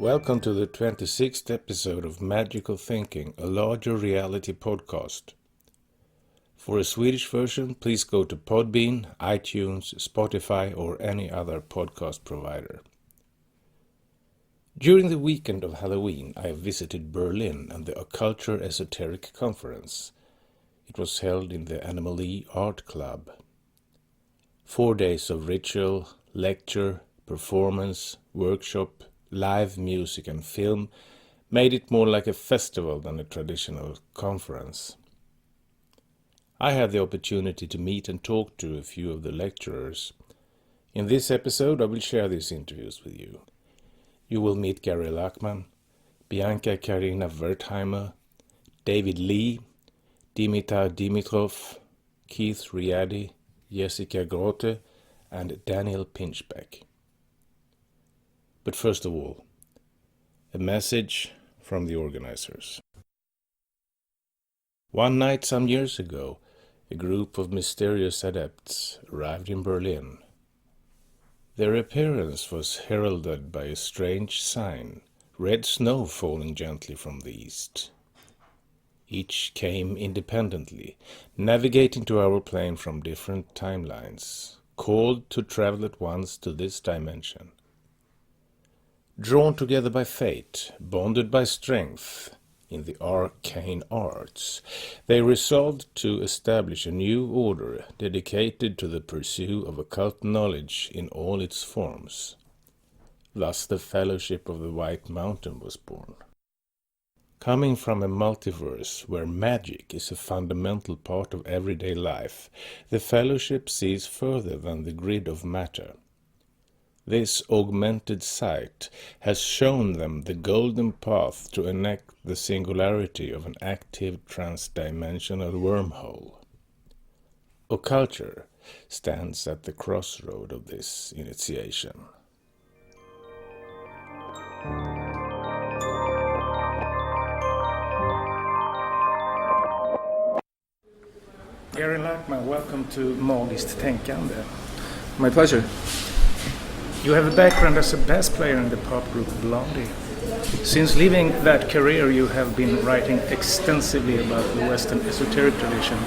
Welcome to the 26th episode of Magical Thinking, a larger reality podcast. For a Swedish version, please go to Podbean, iTunes, Spotify, or any other podcast provider. During the weekend of Halloween, I visited Berlin and the Occulture Esoteric Conference. It was held in the Anomaly Art Club. 4 days of ritual, lecture, performance, workshop, live music and film made it more like a festival than a traditional conference. I had the opportunity to meet and talk to a few of the lecturers. In this episode, I will share these interviews with you. You will meet Gary Lachman, Bianca Carina Wertheimer, David Lee, Dimitar Dimitrov, Keith Readdy, Jessica Grote, and Daniel Pinchbeck. But first of all, a message from the organizers. One night some years ago, a group of mysterious adepts arrived in Berlin. Their appearance was heralded by a strange sign, red snow falling gently from the east. Each came independently, navigating to our plane from different timelines, called to travel at once to this dimension. Drawn together by fate, bonded by strength in the arcane arts, they resolved to establish a new order dedicated to the pursuit of occult knowledge in all its forms. Thus the Fellowship of the White Mountain was born. Coming from a multiverse where magic is a fundamental part of everyday life, the Fellowship sees further than the grid of matter. This augmented sight has shown them the golden path to enact the singularity of an active transdimensional wormhole. Occulture stands at the crossroad of this initiation. Gary Lachman, welcome to Magiskt Tänkande. My pleasure. You have a background as a bass player in the pop group Blondie. Since leaving that career, you have been writing extensively about the Western esoteric tradition.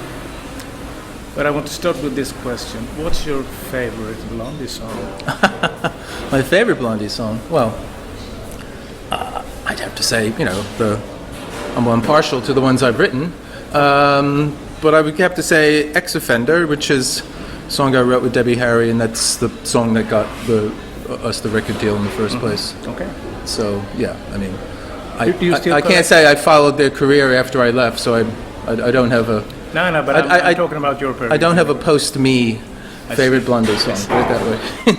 But I want to start with this question. What's your favorite Blondie song? My favorite Blondie song? Well, I'd have to say, I'm partial to the ones I've written. But I would have to say Ex-Offender, which is a song I wrote with Debbie Harry, and that's the song that got us the record deal in the first place. Okay. So, yeah, I mean, I can't say I followed their career after I left, so I don't have a... No, but I'm talking about your period. I don't have a post-me favorite Blondie song, put it that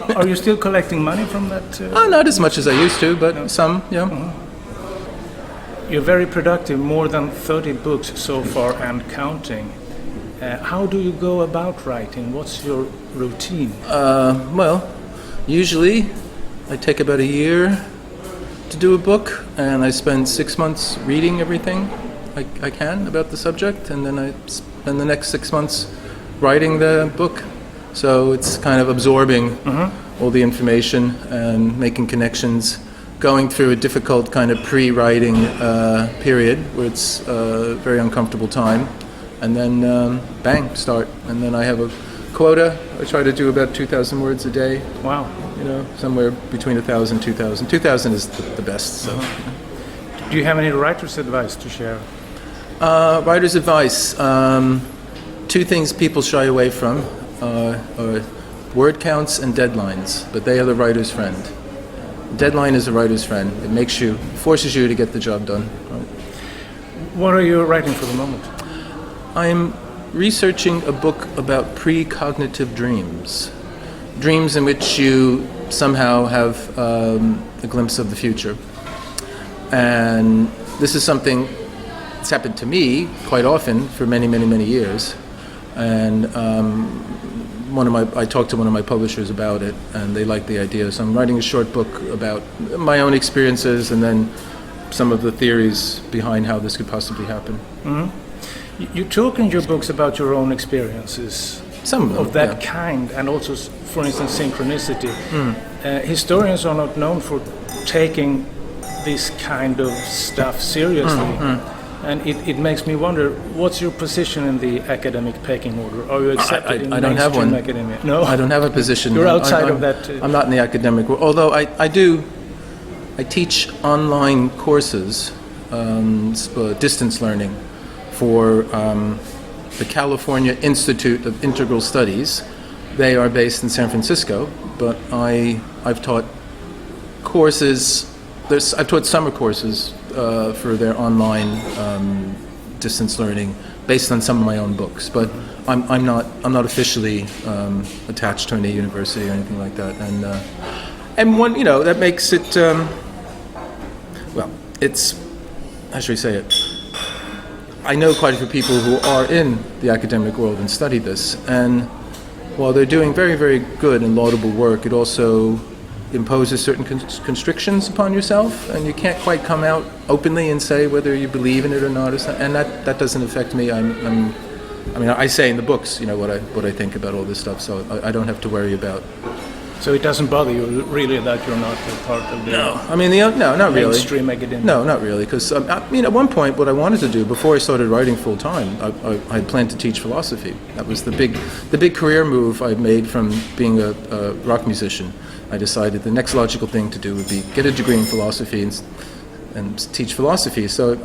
way. Are you still collecting money from that? Not as much as I used to, but no. Some, yeah. Mm-hmm. You're very productive, more than 30 books so far and counting. How do you go about writing? What's your routine? Well, usually I take about a year to do a book, and I spend 6 months reading everything I can about the subject, and then I spend the next 6 months writing the book. So it's kind of absorbing all the information and making connections, going through a difficult kind of pre-writing period where it's a very uncomfortable time. And then, bang, start. And then I have a quota. I try to do about 2,000 words a day. Wow. Somewhere between 1,000 and 2,000. 2,000 is the best. So. Do you have any writer's advice to share? Writer's advice. 2 things people shy away from are word counts and deadlines, but they are the writer's friend. Deadline is a writer's friend. It forces you to get the job done. Right? What are you writing for the moment? I'm researching a book about precognitive dreams. Dreams in which you somehow have a glimpse of the future. And this is something that's happened to me quite often for many, many, many years. And I talked to one of my publishers about it, and they liked the idea. So I'm writing a short book about my own experiences and then some of the theories behind how this could possibly happen. Mm-hmm. You talk in your books about your own experiences. Some of that kind, and also, for instance, synchronicity. Historians are not known for taking this kind of stuff seriously. And it makes me wonder, what's your position in the academic pecking order? Are you accepted in I don't have mainstream one. academia? No? I don't have a position. You're outside I'm, of that. I'm not in the academic world, although I teach online courses, distance learning, for the California Institute of Integral Studies. They are based in San Francisco, but I've taught courses. I've taught summer courses for their online distance learning based on some of my own books, but I'm not officially attached to any university or anything like that, and one, that makes it it's, how should we say it? I know quite a few people who are in the academic world and study this, and while they're doing very, very good and laudable work, it also imposes certain constrictions upon yourself, and you can't quite come out openly and say whether you believe in it or not, and that doesn't affect me. I say in the books, what I think about all this stuff, so I don't have to worry about. So it doesn't bother you really that you're not a part of the not really. mainstream academia? No, not really, because at one point what I wanted to do before I started writing full time, I had planned to teach philosophy. That was the big career move I made from being a rock musician. I decided the next logical thing to do would be get a degree in philosophy and teach philosophy. So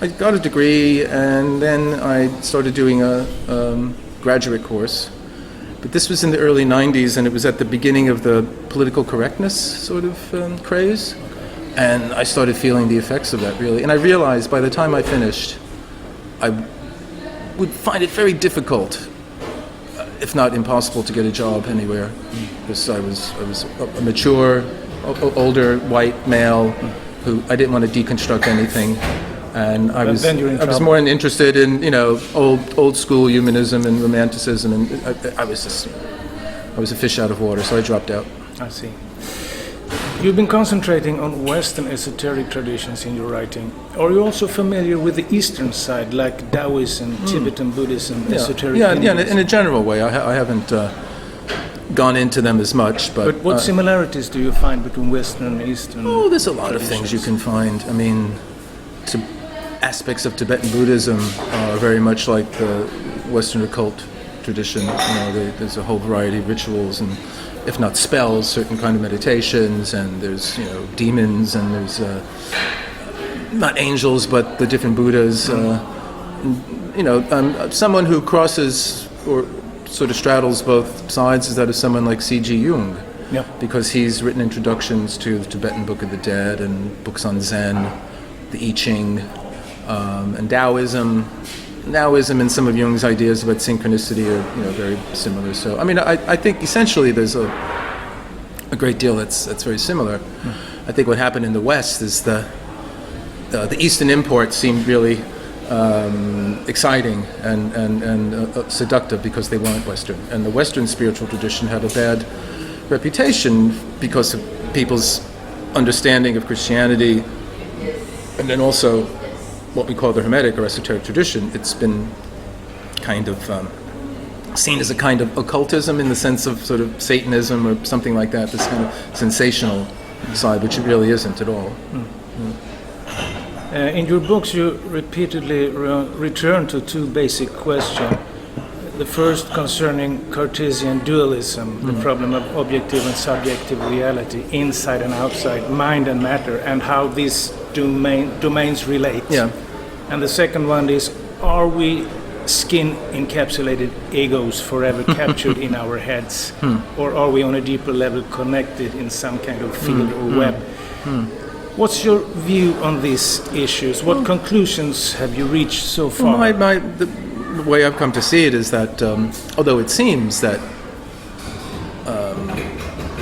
I got a degree, and then I started doing a graduate course. But this was in the early 90s, and it was at the beginning of the political correctness sort of craze. And I started feeling the effects of that, really. And I realized by the time I finished, I would find it very difficult, if not impossible, to get a job anywhere. Because I was a mature, older, white male who I didn't want to deconstruct anything. And I was more interested in old school humanism and romanticism, and I was a fish out of water, so I dropped out. I see. You've been concentrating on Western esoteric traditions in your writing. Are you also familiar with the Eastern side, like Taoism, Tibetan Buddhism, esoteric? Yeah, in a general way. I haven't gone into them as much, but what similarities do you find between Western and Eastern? Oh, there's a lot of things you can find. I mean, aspects of Tibetan Buddhism are very much like the Western occult tradition. There's a whole variety of rituals and, if not spells, certain kind of meditations, and there's demons, and there's not angels, but the different Buddhas. Someone who crosses or sort of straddles both sides is that of someone like C.G. Jung, because he's written introductions to the Tibetan Book of the Dead and books on Zen, the I Ching. And Taoism and some of Jung's ideas about synchronicity are very similar. So I think essentially there's a great deal that's very similar. I think what happened in the West is the Eastern imports seemed really exciting and seductive because they weren't Western, and the Western spiritual tradition had a bad reputation because of people's understanding of Christianity, and then also what we call the Hermetic or esoteric tradition. It's been kind of seen as a kind of occultism in the sense of sort of Satanism or something like that, this kind of sensational side, which it really isn't at all. In your books, you repeatedly return to two basic questions. The first concerning Cartesian dualism, the problem of objective and subjective reality, inside and outside, mind and matter, and how these domains relate. And the second one is, are we skin-encapsulated egos forever captured in our heads, or are we on a deeper level connected in some kind of field or web? What's your view on these issues? What conclusions have you reached so far? The way I've come to see it is that although it seems that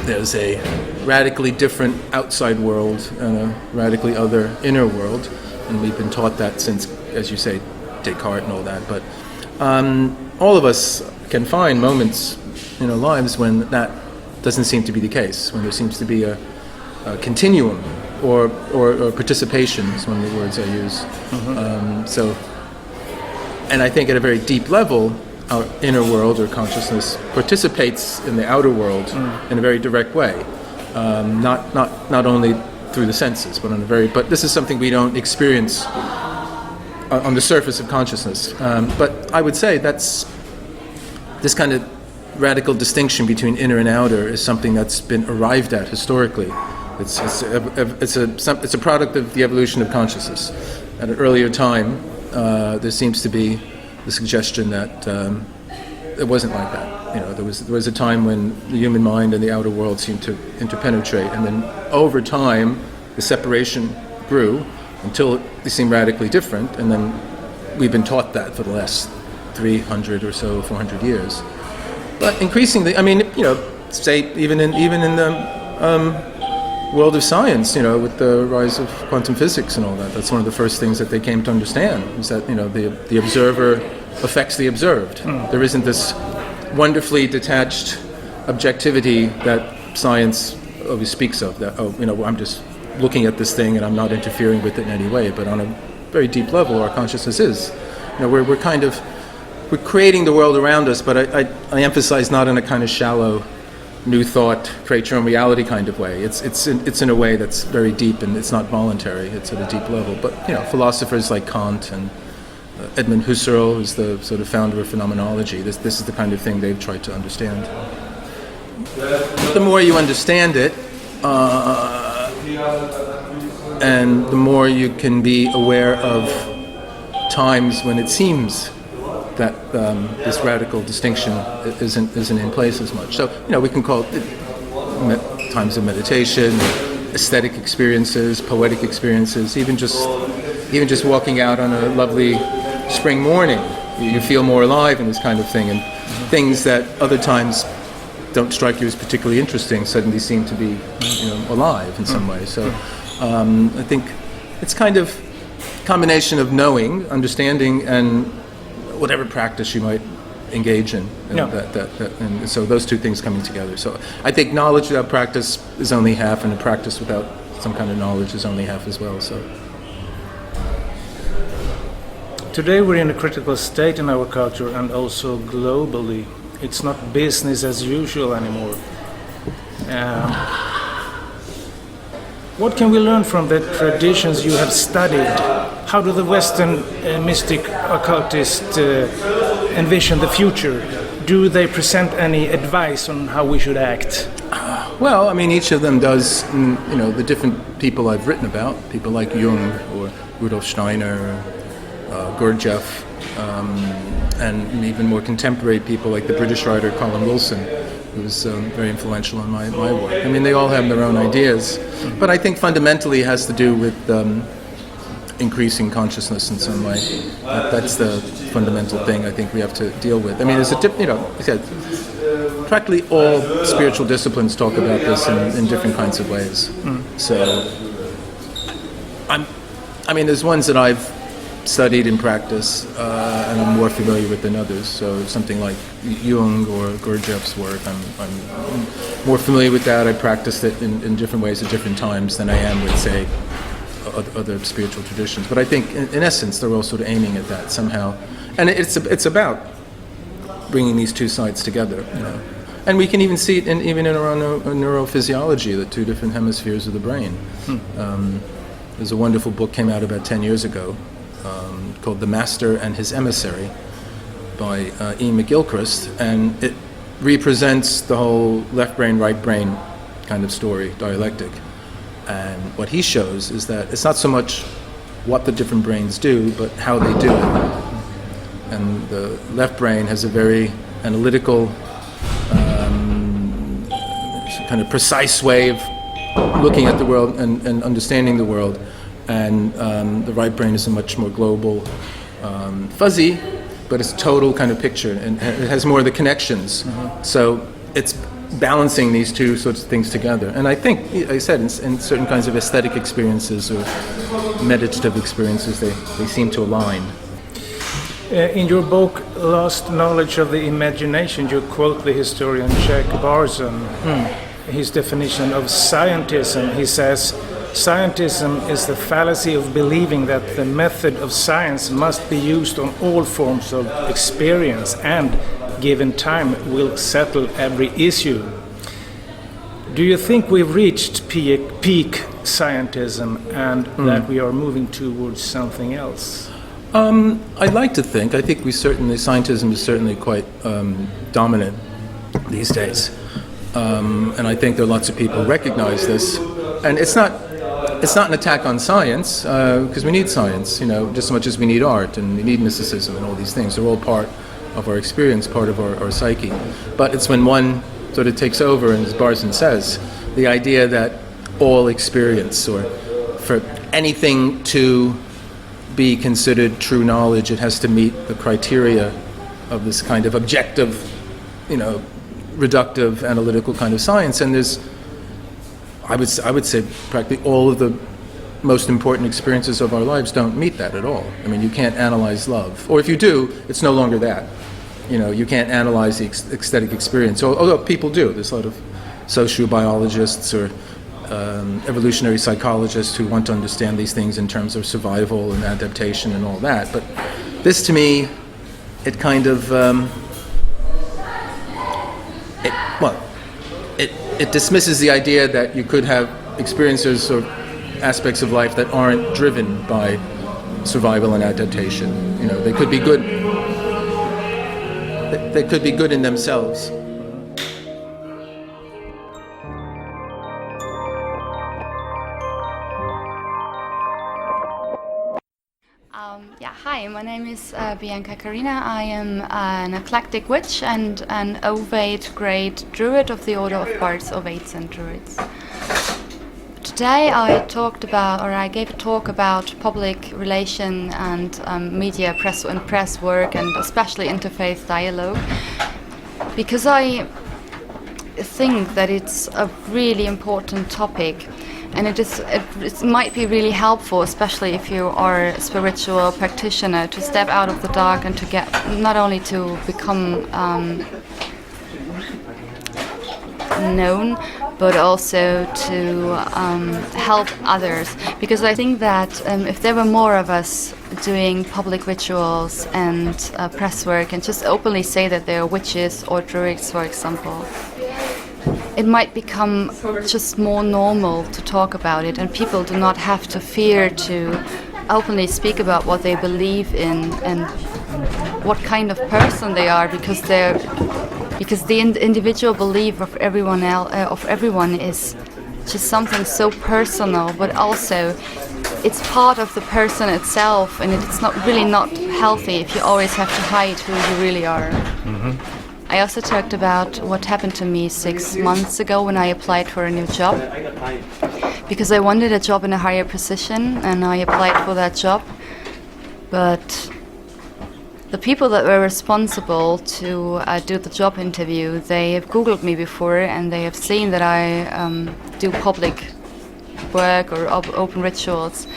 there's a radically different outside world and a radically other inner world, and we've been taught that since, as you say, Descartes and all that, but all of us can find moments in our lives when that doesn't seem to be the case, when there seems to be a continuum or participation is one of the words I use. And I think at a very deep level, our inner world or consciousness participates in the outer world in a very direct way. Not only through the senses, but this is something we don't experience on the surface of consciousness. But I would say that's this kind of radical distinction between inner and outer is something that's been arrived at historically. It's a product of the evolution of consciousness. At an earlier time, there seems to be the suggestion that it wasn't like that. There was a time when the human mind and the outer world seemed to interpenetrate, and then over time, the separation grew until they seemed radically different, and then we've been taught that for the last 300 or so, 400 years. But increasingly, say even in the world of science, with the rise of quantum physics and all that, that's one of the first things that they came to understand, is that, the observer affects the observed. There isn't this wonderfully detached objectivity that science always speaks of, that, I'm just looking at this thing and I'm not interfering with it in any way, but on a very deep level, our consciousness is. We're creating the world around us, but I emphasize not in a kind of shallow, new thought, create your own reality kind of way. It's in a way that's very deep, and it's not voluntary. It's at a deep level. But philosophers like Kant and Edmund Husserl, who's the sort of founder of phenomenology, this is the kind of thing they've tried to understand. The more you understand it, and the more you can be aware of times when it seems that this radical distinction isn't in place as much. So, we can call it times of meditation, aesthetic experiences, poetic experiences, even just walking out on a lovely spring morning. You feel more alive in this kind of thing, and things that other times don't strike you as particularly interesting suddenly seem to be alive in some way. So I think it's kind of a combination of knowing, understanding, and whatever practice you might engage in, and so those two things coming together. So I think knowledge without practice is only half, and a practice without some kind of knowledge is only half as well. So today we're in a critical state in our culture and also globally. It's not business as usual anymore. What can we learn from the traditions you have studied? How do the Western mystic occultists envision the future? Do they present any advice on how we should act? Well, each of them does. The different people I've written about, people like Jung or Rudolf Steiner, Gurdjieff, and even more contemporary people like the British writer Colin Wilson, who was very influential in my work. They all have their own ideas, but I think fundamentally it has to do with increasing consciousness in some way. That's the fundamental thing I think we have to deal with. There's practically all spiritual disciplines talk about this in different kinds of ways. So, there's ones that I've studied in practice, and I'm more familiar with than others. So something like Jung or Gurdjieff's work, I'm more familiar with that. I practiced it in different ways at different times than I am with, say, other spiritual traditions. But I think, in essence, they're all sort of aiming at that somehow. And it's about bringing these two sides together. And we can even see it even in our own neurophysiology, the two different hemispheres of the brain. There's a wonderful book came out about 10 years ago, called The Master and His Emissary by E. McGilchrist, and it represents the whole left brain, right brain kind of story, dialectic. And what he shows is that it's not so much what the different brains do, but how they do it. And the left brain has a very analytical, kind of precise way of looking at the world and understanding the world. And the right brain is a much more global, fuzzy, but it's a total kind of picture, and it has more of the connections. So it's balancing these two sorts of things together. And I think, like I said, in certain kinds of aesthetic experiences or meditative experiences, they seem to align. In your book, Lost Knowledge of the Imagination, you quote the historian Jack Barzon, his definition of scientism. He says, "Scientism is the fallacy of believing that the method of science must be used on all forms of experience and, given time, will settle every issue." Do you think we've reached peak scientism and that we are moving towards something else? I'd like to think. I think scientism is certainly quite dominant these days. And I think there are lots of people who recognize this. And it's not an attack on science, because we need science, just as much as we need art and we need mysticism and all these things. They're all part of our experience, part of our psyche. But it's when one sort of takes over, and as Barson says, the idea that all experience, or for anything to be considered true knowledge, it has to meet the criteria of this kind of objective, reductive, analytical kind of science. And there's, I would say practically all of the most important experiences of our lives don't meet that at all. I mean, you can't analyze love. Or if you do, it's no longer that. You can't analyze the aesthetic experience, although people do. There's a lot of sociobiologists or evolutionary psychologists who want to understand these things in terms of survival and adaptation and all that. But this, to me, it kind of, it dismisses the idea that you could have experiences or aspects of life that aren't driven by survival and adaptation. They could be good. They could be good in themselves. Hi, my name is Bianca Carina. I am an eclectic witch and an ovate great druid of the Order of Bards, Ovates and Druids. Today I gave a talk about public relation and media, press work, and especially interfaith dialogue, because I think that it's a really important topic. And it might be really helpful, especially if you are a spiritual practitioner, to step out of the dark and to get, not only to become known, but also to help others. Because I think that if there were more of us doing public rituals and press work and just openly say that they are witches or druids, for example, it might become just more normal to talk about it, and people do not have to fear to openly speak about what they believe in and what kind of person they are, because the individual belief of everyone is just something so personal, but also it's part of the person itself, and it's not healthy if you always have to hide who you really are. Mm-hmm. I also talked about what happened to me 6 months ago when I applied for a new job, because I wanted a job in a higher position, and I applied for that job. But the people that were responsible to do the job interview, they have Googled me before, and they have seen that I do public work or open rituals.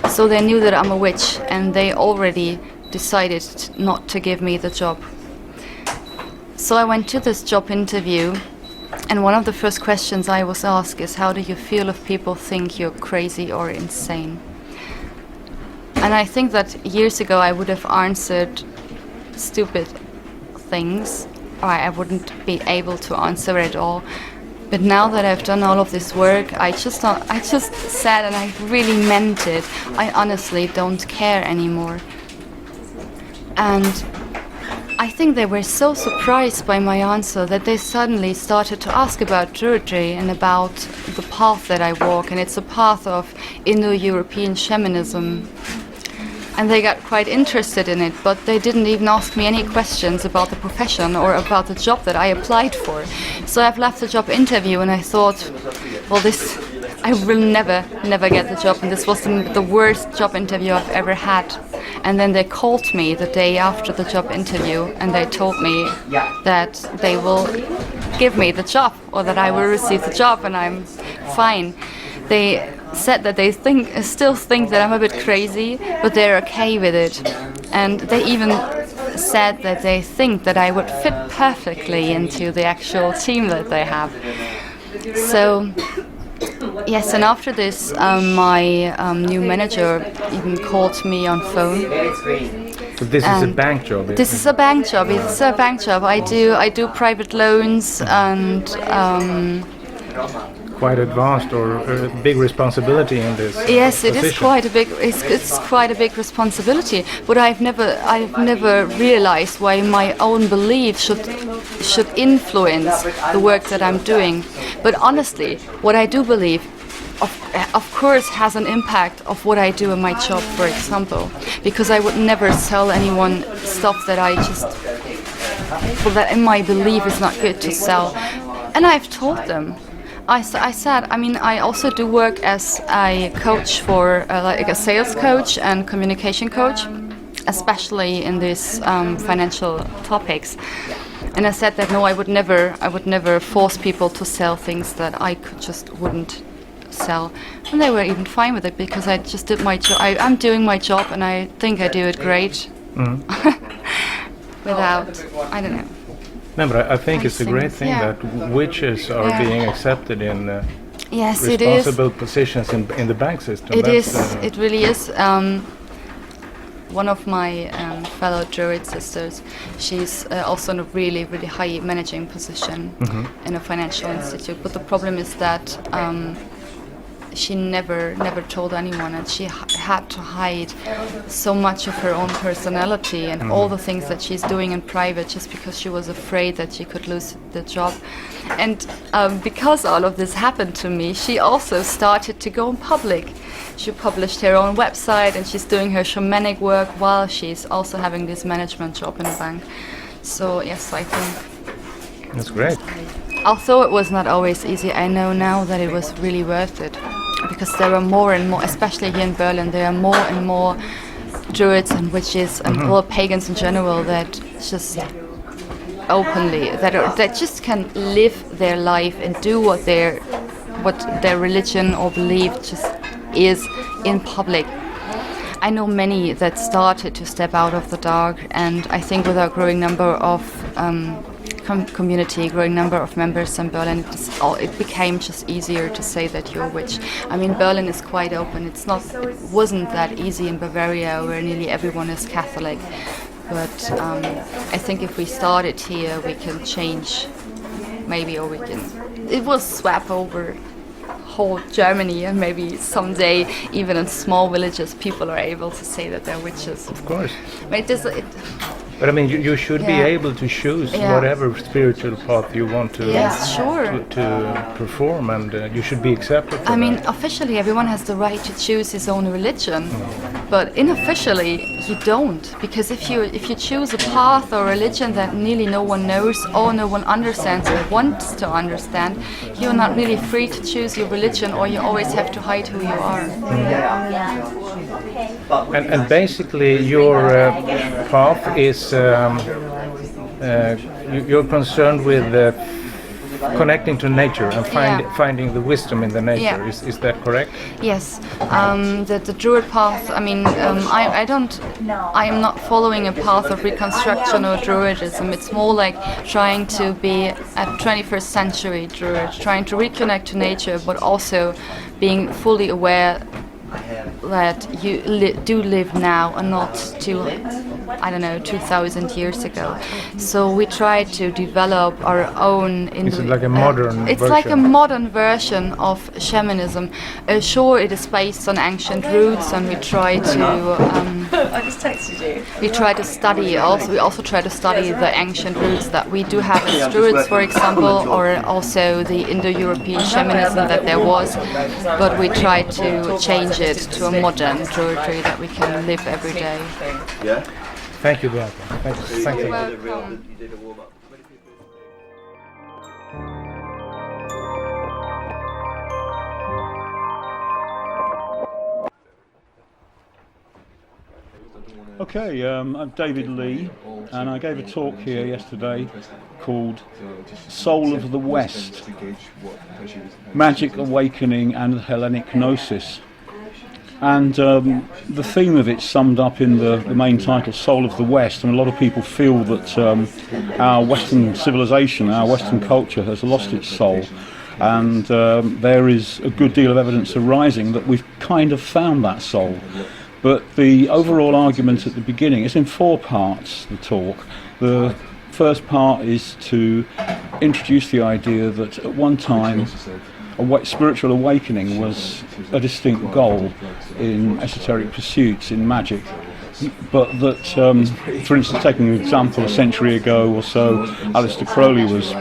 So they knew that I'm a witch, and they already decided not to give me the job. So I went to this job interview, and one of the first questions I was asked is, how do you feel if people think you're crazy or insane? And I think that years ago I would have answered stupid things, or I wouldn't be able to answer at all. But now that I've done all of this work, I just said, and I really meant it, I honestly don't care anymore. And I think they were so surprised by my answer that they suddenly started to ask about Druidry and about the path that I walk, and it's a path of Indo-European shamanism. And they got quite interested in it, but they didn't even ask me any questions about the profession or about the job that I applied for. So I've left the job interview, and I thought, well, I will never get the job, and this was the worst job interview I've ever had. And then they called me the day after the job interview, and they told me that they will give me the job, or that I will receive the job, and I'm fine. They said that they still think that I'm a bit crazy, but they're okay with it. And they even said that they think that I would fit perfectly into the actual team that they have. So yes, and after this, my new manager even called me on phone. But this is a bank job. This is a bank job. It's a bank job. I do private loans and quite advanced or a big responsibility in this. Yes, it position. is quite a big. It's quite a big responsibility. But I've never realized why my own belief should influence the work that I'm doing. But honestly, what I do believe, of course, has an impact of what I do in my job, for example, because I would never sell anyone stuff that I just, well, that in my belief is not good to sell. And I've told them. I said, I mean, I also do work as a coach for, like a sales coach and communication coach, especially in these financial topics. And I said that no, I would never force people to sell things that I just wouldn't sell. And they were even fine with it because I just did my job. I'm doing my job, and I think I do it great. Without, I don't know. No, but I think it's a great thing yeah. that witches are being accepted in Yes, it is. responsible positions in the bank system. It That's, is. It really is. One of my fellow Druid sisters, she's also in a really, really high managing position in a financial institute. But the problem is that she never told anyone, and she had to hide so much of her own personality and all the things that she's doing in private, just because she was afraid that she could lose the job. And because all of this happened to me, she also started to go in public. She published her own website, and she's doing her shamanic work while she's also having this management job in a bank. So yes, I think that's great. although it was not always easy, I know now that it was really worth it, because there are more and more, especially here in Berlin, there are more and more druids and witches and all pagans in general that just openly, that just can live their life and do what their religion or belief just is in public. I know many that started to step out of the dark, and I think with our growing number of community, growing number of members in Berlin, it became just easier to say that you're a witch. I mean, Berlin is quite open. It wasn't that easy in Bavaria, where nearly everyone is Catholic. But I think if we started here, we can change, maybe, or it will swap over whole Germany, and maybe someday, even in small villages, people are able to say that they're witches. Of course. But I mean, you should be able to choose whatever spiritual path you want to to perform, and you should be accepted for I mean, that. officially, everyone has the right to choose his own religion, but unofficially, you don't, because if you choose a path or religion that nearly no one knows or no one understands or wants to understand, you're not really free to choose your religion, or you always have to hide who you are. And basically, your path is you're concerned with connecting to nature and finding the wisdom in the nature. Yeah. Is that correct? Yes, the Druid path. I mean, I am not following a path of Reconstruction or Druidism. It's more like trying to be a 21st century Druid, trying to reconnect to nature, but also being fully aware that you do live now and not 2,000 years ago. So we try to develop our own. It's like a modern. It's version. like a modern version of shamanism. Sure, it is based on ancient roots, and we try to. I just texted you. We try to study. We also try to study the ancient roots that we do have as Druids, for example, or also the Indo-European shamanism that there was. But we try to change it to a modern Druidry that we can live every day. Yeah. Thank you, Bianca. Thank you. Welcome. You did a warm up. Okay, I'm David Lee, and I gave a talk here yesterday called Soul of the West, Magic Awakening and Hellenic Gnosis. And the theme of it summed up in the main title, Soul of the West, and a lot of people feel that our Western civilization, our Western culture has lost its soul, and there is a good deal of evidence arising that we've kind of found that soul. But the overall argument at the beginning is in 4 parts, the talk. The first part is to introduce the idea that at one time spiritual awakening was a distinct goal in esoteric pursuits in magic. But that, for instance, taking an example, a century ago or so, Aleister Crowley was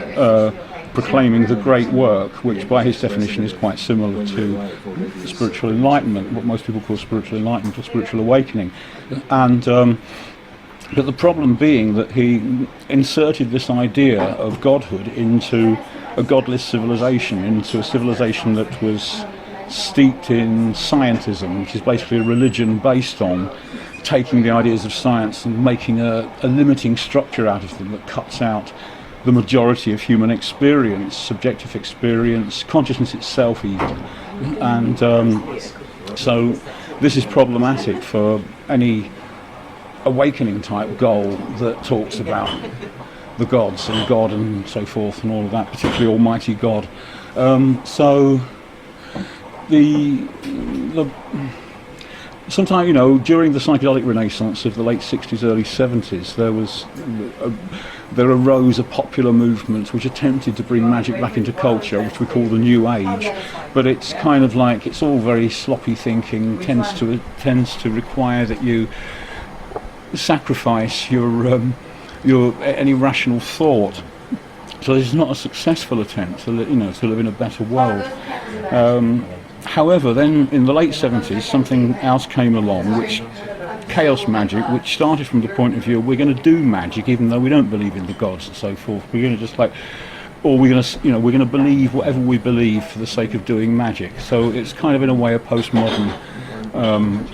proclaiming the great work, which by his definition is quite similar to spiritual enlightenment, what most people call spiritual enlightenment or spiritual awakening. And but the problem being that he inserted this idea of godhood into a godless civilization, into a civilization that was steeped in scientism, which is basically a religion based on taking the ideas of science and making a limiting structure out of them that cuts out the majority of human experience, subjective experience, consciousness itself even. And so this is problematic for any awakening type goal that talks about the gods and God and so forth and all of that, particularly Almighty God. So sometime, during the psychedelic renaissance of the late 60s, early 70s, there arose a popular movement which attempted to bring magic back into culture, which we call the New Age. But it's kind of like, it's all very sloppy thinking, tends to require that you sacrifice your any rational thought. So this is not a successful attempt to live in a better world. However, then in the late 70s, something else came along, which chaos magic, which started from the point of view, we're going to do magic even though we don't believe in the gods and so forth. We're going to just we're going to believe whatever we believe for the sake of doing magic. So it's kind of in a way a postmodern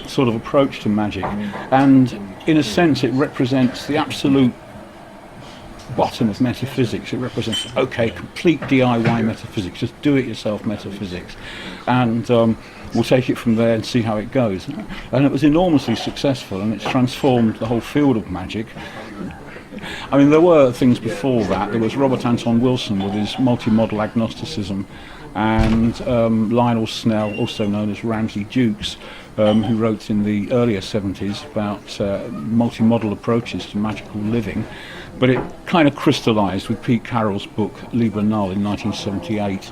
sort of approach to magic, and in a sense it represents the absolute bottom of metaphysics. It represents, complete DIY metaphysics, just do it yourself metaphysics, and we'll take it from there and see how it goes. And it was enormously successful, and it's transformed the whole field of magic. I mean, there were things before that. There was Robert Anton Wilson with his multi-model agnosticism, and Lionel Snell, also known as Ramsay Dukes, who wrote in the earlier 70s about multi-model approaches to magical living. But it kind of crystallised with Pete Carroll's book Liber Null in 1978.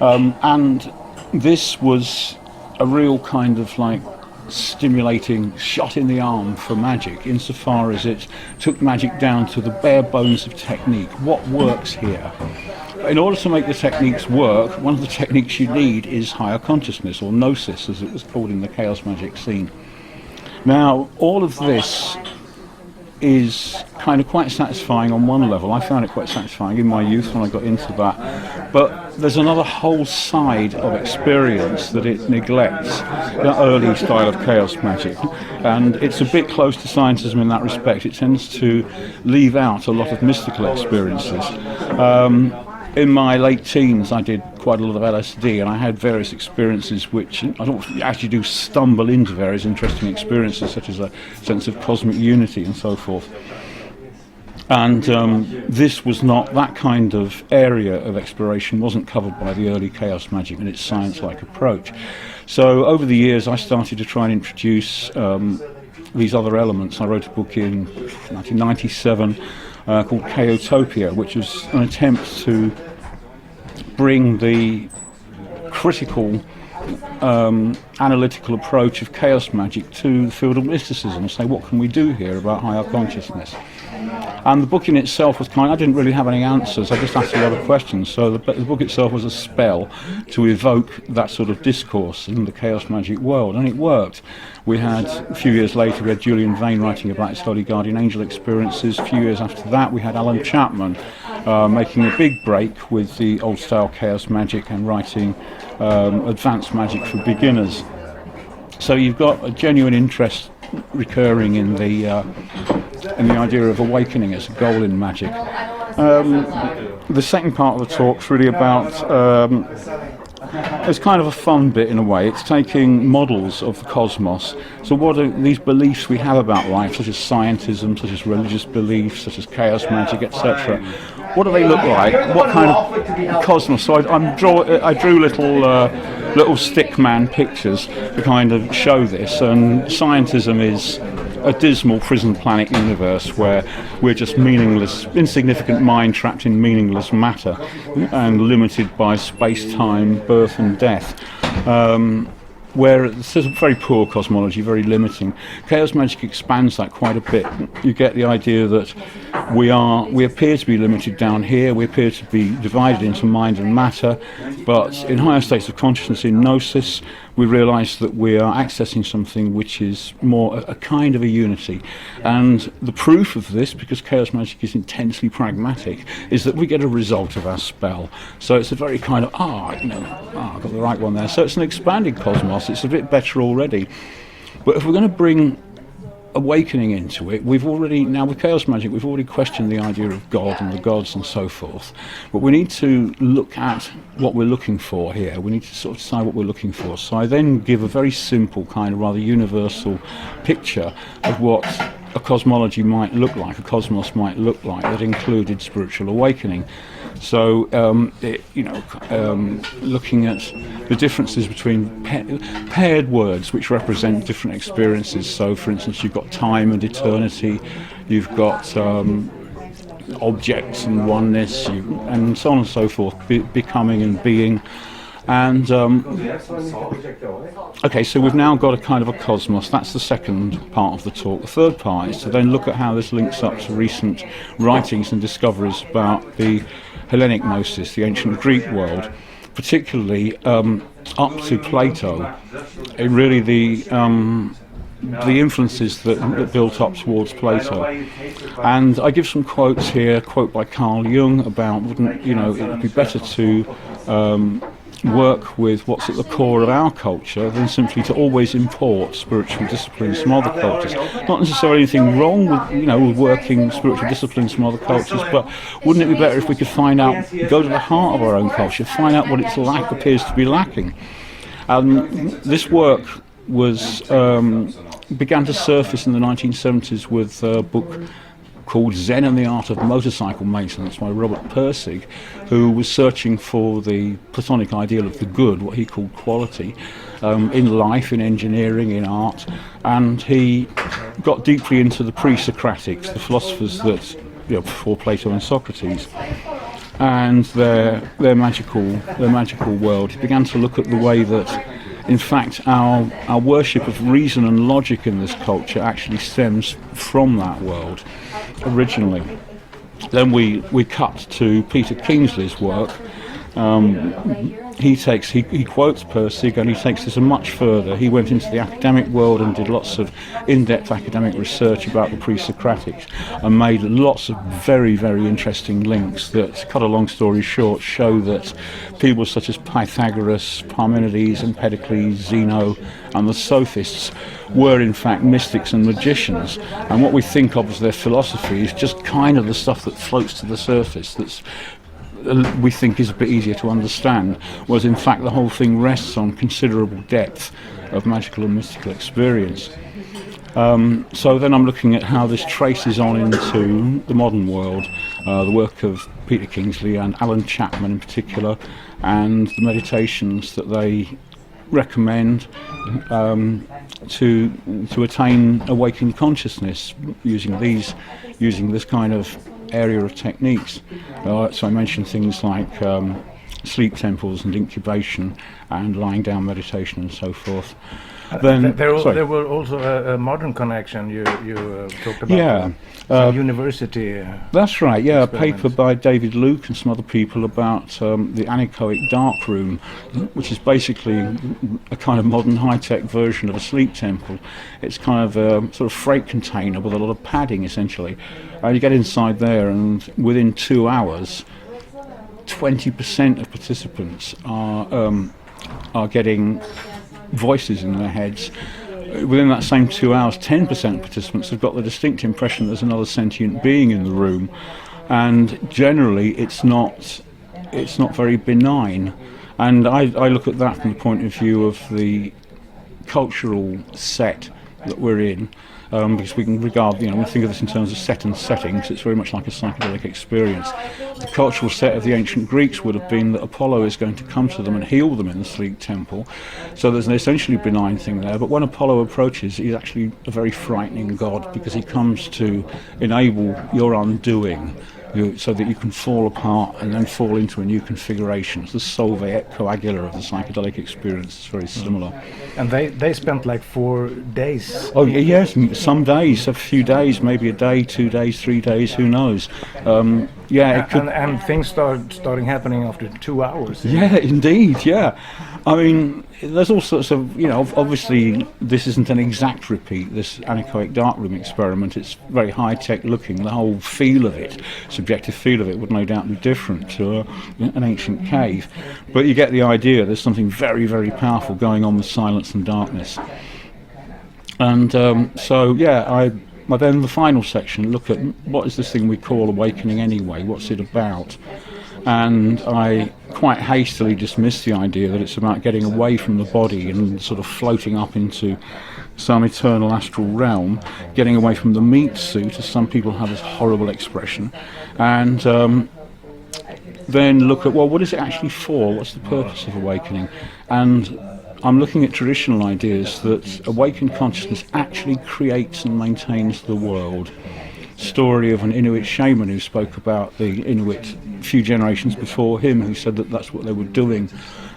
And this was a real kind of like stimulating shot in the arm for magic, insofar as it took magic down to the bare bones of technique. What works here? In order to make the techniques work, one of the techniques you need is higher consciousness, or gnosis as it was called in the chaos magic scene. Now, all of this is kind of quite satisfying on one level. I found it quite satisfying in my youth when I got into that. But there's another whole side of experience that it neglects, the early style of chaos magic. And it's a bit close to scientism in that respect. It tends to leave out a lot of mystical experiences. In my late teens, I did quite a lot of LSD, and I had various experiences which I don't actually do stumble into various interesting experiences, such as a sense of cosmic unity and so forth. And this was not, that kind of area of exploration wasn't covered by the early chaos magic and its science-like approach. So over the years, I started to try and introduce these other elements. I wrote a book in 1997 called Chaotopia, which was an attempt to bring the critical analytical approach of chaos magic to the field of mysticism and say, what can we do here about higher consciousness? And the book in itself was I didn't really have any answers, I just asked a lot of questions. So the book itself was a spell to evoke that sort of discourse in the chaos magic world, and it worked. We had, a few years later, we had Julian Vane writing about his Holy Guardian Angel experiences. A few years after that, we had Alan Chapman making a big break with the old-style chaos magic and writing advanced magic for beginners. So you've got a genuine interest recurring in the idea of awakening as a goal in magic. The second part of the talk's really about it's kind of a fun bit in a way. It's taking models of the cosmos. So what are these beliefs we have about life, such as scientism, such as religious beliefs, such as chaos magic, etc. What do they look like? What kind of cosmos? So I drew little stickman pictures to kind of show this. And scientism is a dismal prison planet universe where we're just meaningless, insignificant mind trapped in meaningless matter and limited by space-time, birth and death. Where it's a very poor cosmology, very limiting. Chaos magic expands that quite a bit. You get the idea that we appear to be limited down here, we appear to be divided into mind and matter, but in higher states of consciousness, in gnosis, we realise that we are accessing something which is more a kind of a unity. And the proof of this, because chaos magic is intensely pragmatic, is that we get a result of our spell. So it's a very kind of, I've got the right one there. So it's an expanded cosmos, it's a bit better already. But if we're going to bring awakening into it, now with chaos magic, we've already questioned the idea of God and the gods and so forth. But we need to look at what we're looking for here. We need to sort of decide what we're looking for. So I then give a very simple, kind of rather universal picture of what a cosmology might look like, a cosmos might look like, that included spiritual awakening. So, looking at the differences between paired words which represent different experiences. So, for instance, you've got time and eternity, you've got objects and oneness, and so on and so forth, becoming and being. And okay, so we've now got a kind of a cosmos. That's the second part of the talk. The third part is to then look at how this links up to recent writings and discoveries about the Hellenic gnosis, the ancient Greek world, particularly up to Plato. Really the influences that built up towards Plato. And I give some quotes here, quote by Carl Jung about, it would be better to work with what's at the core of our culture than simply to always import spiritual disciplines from other cultures. Not necessarily anything wrong with working spiritual disciplines from other cultures, but wouldn't it be better if we could go to the heart of our own culture, find out what its appears to be lacking. This work began to surface in the 1970s with a book called Zen and the Art of Motorcycle Maintenance by Robert Pirsig, who was searching for the Platonic ideal of the good, what he called quality, in life, in engineering, in art. And he got deeply into the pre-Socratics, the philosophers that, before Plato and Socrates, and their magical world. He began to look at the way that, in fact, our worship of reason and logic in this culture actually stems from that world originally. Then we cut to Peter Kingsley's work. He quotes Pirsig, and he takes this much further. He went into the academic world and did lots of in-depth academic research about the pre-Socratics and made lots of very, very interesting links that, cut a long story short, show that people such as Pythagoras, Parmenides, Empedocles, Zeno and the sophists were in fact mystics and magicians, and what we think of as their philosophy is just kind of the stuff that floats to the surface, that's we think is a bit easier to understand, whereas in fact the whole thing rests on considerable depth of magical and mystical experience. So then I'm looking at how this traces on into the modern world, the work of Peter Kingsley and Alan Chapman in particular, and the meditations that they recommend to attain awakened consciousness using this kind of area of techniques. So I mentioned things like sleep temples and incubation and lying down meditation and so forth. Then there were also a modern connection you talked about. Yeah, university. That's right. Yeah, a paper by David Luke and some other people about the Anechoic Darkroom, which is basically a kind of modern high-tech version of a sleep temple. It's kind of a sort of freight container with a lot of padding, essentially. And you get inside there, and within 2 hours, 20% of participants are getting voices in their heads. Within that same 2 hours, 10% of participants have got the distinct impression there's another sentient being in the room, and generally it's not very benign. And I look at that from the point of view of the cultural set that we're in. because we can regard, we think of this in terms of set and settings. It's very much like a psychedelic experience. The cultural set of the ancient Greeks would have been that Apollo is going to come to them and heal them in the sleep temple. So there's an essentially benign thing there. But when Apollo approaches, he's actually a very frightening god, because he comes to enable your undoing, so that you can fall apart and then fall into a new configuration. It's the solve et coagula of the psychedelic experience. It's very similar. And they spent like 4 days. Oh yes, some days, a few days, maybe a day, 2 days, 3 days, who knows. And things starting happening after 2 hours. Yeah, indeed, yeah. I mean, there's all sorts of, obviously this isn't an exact repeat, this Anechoic Darkroom experiment. It's very high-tech looking. The whole feel of it, subjective feel of it, would no doubt be different to an ancient cave. But you get the idea. There's something very, very powerful going on with silence and darkness. And I then the final section, look at what is this thing we call awakening anyway, what's it about? And I quite hastily dismissed the idea that it's about getting away from the body and sort of floating up into some eternal astral realm, getting away from the meat suit, as some people have this horrible expression, and then look at, well, what is it actually for? What's the purpose of awakening? And I'm looking at traditional ideas that awakened consciousness actually creates and maintains the world. Story of an Inuit shaman who spoke about the Inuit a few generations before him, who said that that's what they were doing,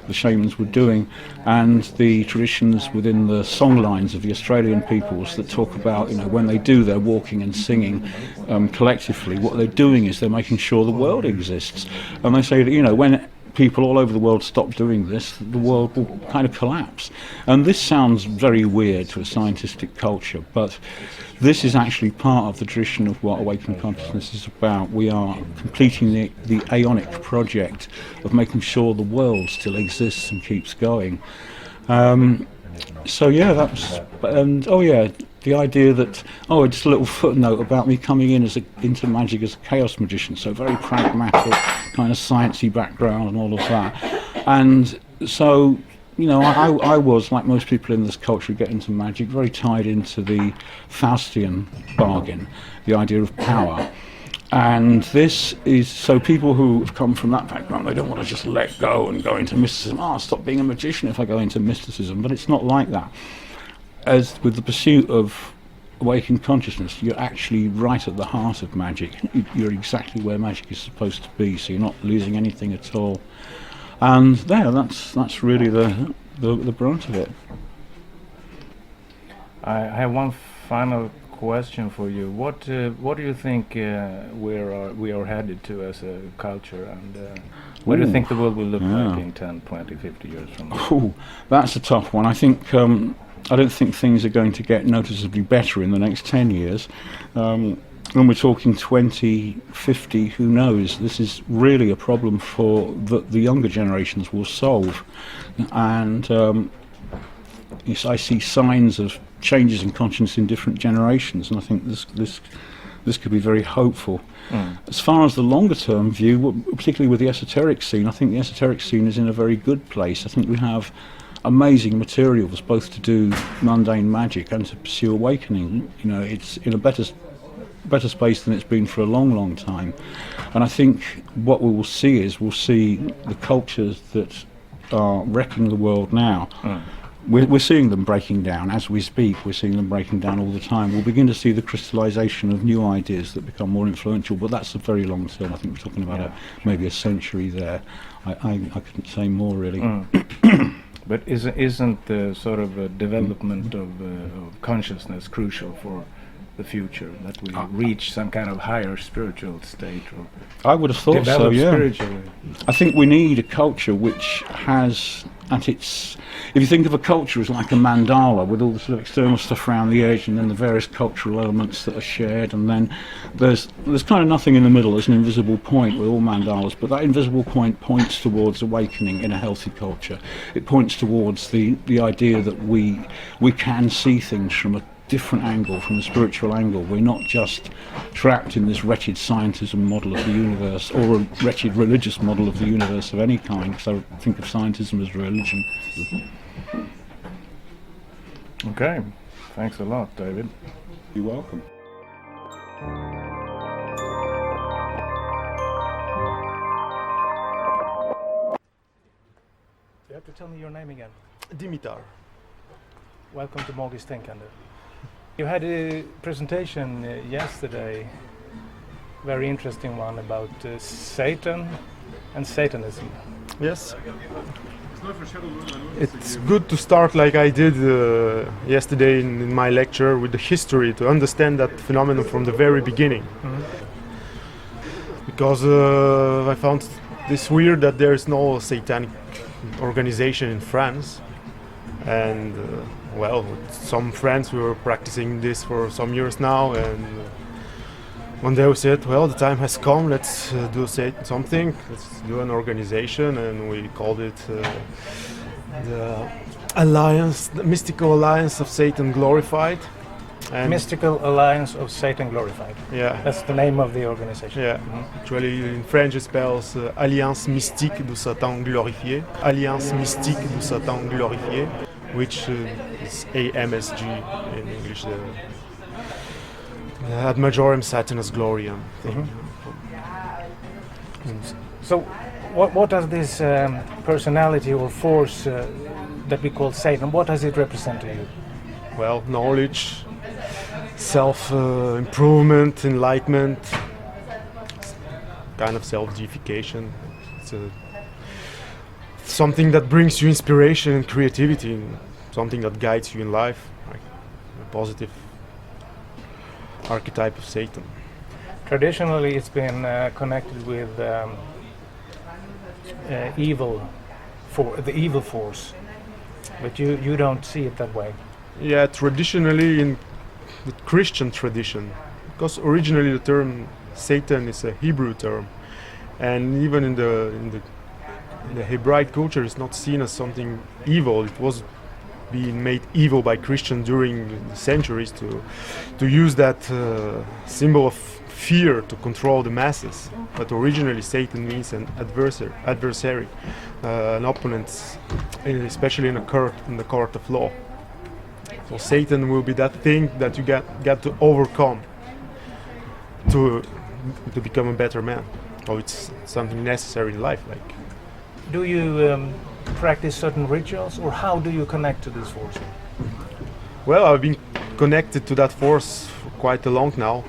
the shamans were doing, and the traditions within the songlines of the Australian peoples that talk about, when they do their walking and singing collectively, what they're doing is they're making sure the world exists. And they say that, when people all over the world stop doing this, the world will kind of collapse. And this sounds very weird to a scientific culture, but this is actually part of the tradition of what awakened consciousness is about. We are completing the aeonic project of making sure the world still exists and keeps going. The idea that, just a little footnote about me coming into magic as a chaos magician, so very pragmatic, kind of sciencey background and all of that. And so, I was, like most people in this culture who get into magic, very tied into the Faustian bargain, the idea of power. And this is, so people who have come from that background, they don't want to just let go and go into mysticism. I'll stop being a magician if I go into mysticism. But it's not like that. As with the pursuit of awakened consciousness, you're actually right at the heart of magic. You're exactly where magic is supposed to be, so you're not losing anything at all. And that's really the brunt of it. I have one final question for you. What do you think we are headed to as a culture, and what do you think the world will look like in 10, 20, 50 years from now? That's a tough one. I think I don't think things are going to get noticeably better in the next 10 years. When we're talking 20, 50, who knows? This is really a problem for the younger generations will solve. And I see signs of changes in consciousness in different generations, and I think this could be very hopeful. As far as the longer term view, particularly with the esoteric scene, I think the esoteric scene is in a very good place. I think we have amazing materials both to do mundane magic and to pursue awakening. It's in a better space than it's been for a long, long time. And I think what we will see is the cultures that are wrecking the world now. We're seeing them breaking down as we speak. We're seeing them breaking down all the time. We'll begin to see the crystallization of new ideas that become more influential, but that's a very long term. I think we're talking about maybe a century there. I couldn't say more, really. But isn't the sort of a development of consciousness crucial for the future, that we reach some kind of higher spiritual state? Or I would have thought so, yeah. Spiritually. I think we need a culture which has at its... If you think of a culture as like a mandala with all the sort of external stuff around the edge and then the various cultural elements that are shared, and then there's kind of nothing in the middle. There's an invisible point with all mandalas, but that invisible point points towards awakening in a healthy culture. It points towards the idea that we can see things from a different angle, from a spiritual angle. We're not just trapped in this wretched scientism model of the universe, or a wretched religious model of the universe of any kind, because I think of scientism as religion. Okay, thanks a lot, David. You're welcome. You have to tell me your name again. Dimitar. Welcome to Mogis Tänkande. You had a presentation yesterday, very interesting one about Satan and Satanism. Yes. It's good to start like I did yesterday in my lecture with the history to understand that phenomenon from the very beginning. Because I found this weird that there is no satanic organization in France, and well, some friends who were practicing this for some years now, and one day we said, well, the time has come, let's do something, let's do an organization, and we called it the Alliance, the Mystical Alliance of Satan Glorified. And Mystical Alliance of Satan Glorified. yeah, That's the name of the organization. yeah. Actually, in French it spells Alliance Mystique du Satan Glorifié. Alliance Mystique du Satan Glorifié, which is AMSG in English. The Ad Majorem Satanas Gloriam thing. So, what does this personality or force that we call Satan, what does it represent to you? Well, knowledge, self-improvement, enlightenment, kind of self-deification. It's something that brings you inspiration and creativity, and something that guides you in life, like a positive archetype of Satan. Traditionally, it's been connected with evil, the evil force, but you don't see it that way. Yeah, traditionally in the Christian tradition, because originally the term Satan is a Hebrew term, and even in the Hebraic culture, it's not seen as something evil. It was being made evil by Christians during the centuries to use that symbol of fear to control the masses. But originally, Satan means an adversary, an opponent, especially in the court of law. So Satan will be that thing that you got to overcome to become a better man. So it's something necessary in life. Like, Do you practice certain rituals, or how do you connect to this force? well, I've been connected to that force for quite a long now,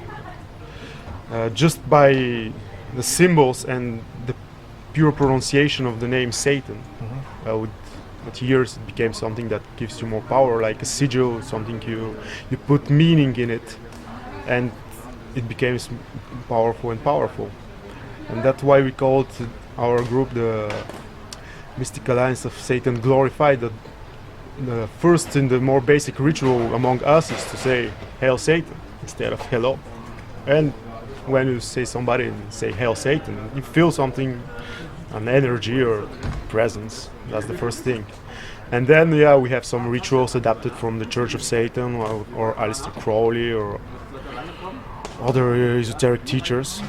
just by the symbols and the pure pronunciation of the name Satan. With years it became something that gives you more power, like a sigil, something you put meaning in it, and it became powerful and powerful. And that's why we called our group the Mystic Alliance of Satan Glorified. The first and the more basic ritual among us is to say Hail Satan instead of hello. And when you say somebody and say Hail Satan, you feel something, an energy or presence. That's the first thing. And then we have some rituals adapted from the Church of Satan or Aleister Crowley or other esoteric teachers.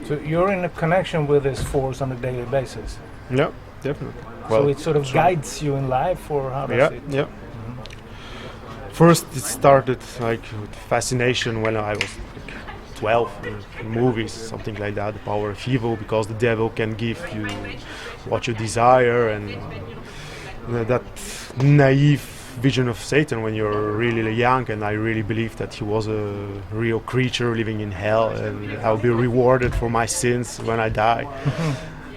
So you're in a connection with this force on a daily basis. Yeah, definitely. So it sort of guides you in life, or how does it? Yeah. First it started like with fascination when I was like 12, in movies, something like that, the power of evil, because the devil can give you what you desire, and that naive vision of Satan when you're really young, and I really believed that he was a real creature living in hell and I'll be rewarded for my sins when I die.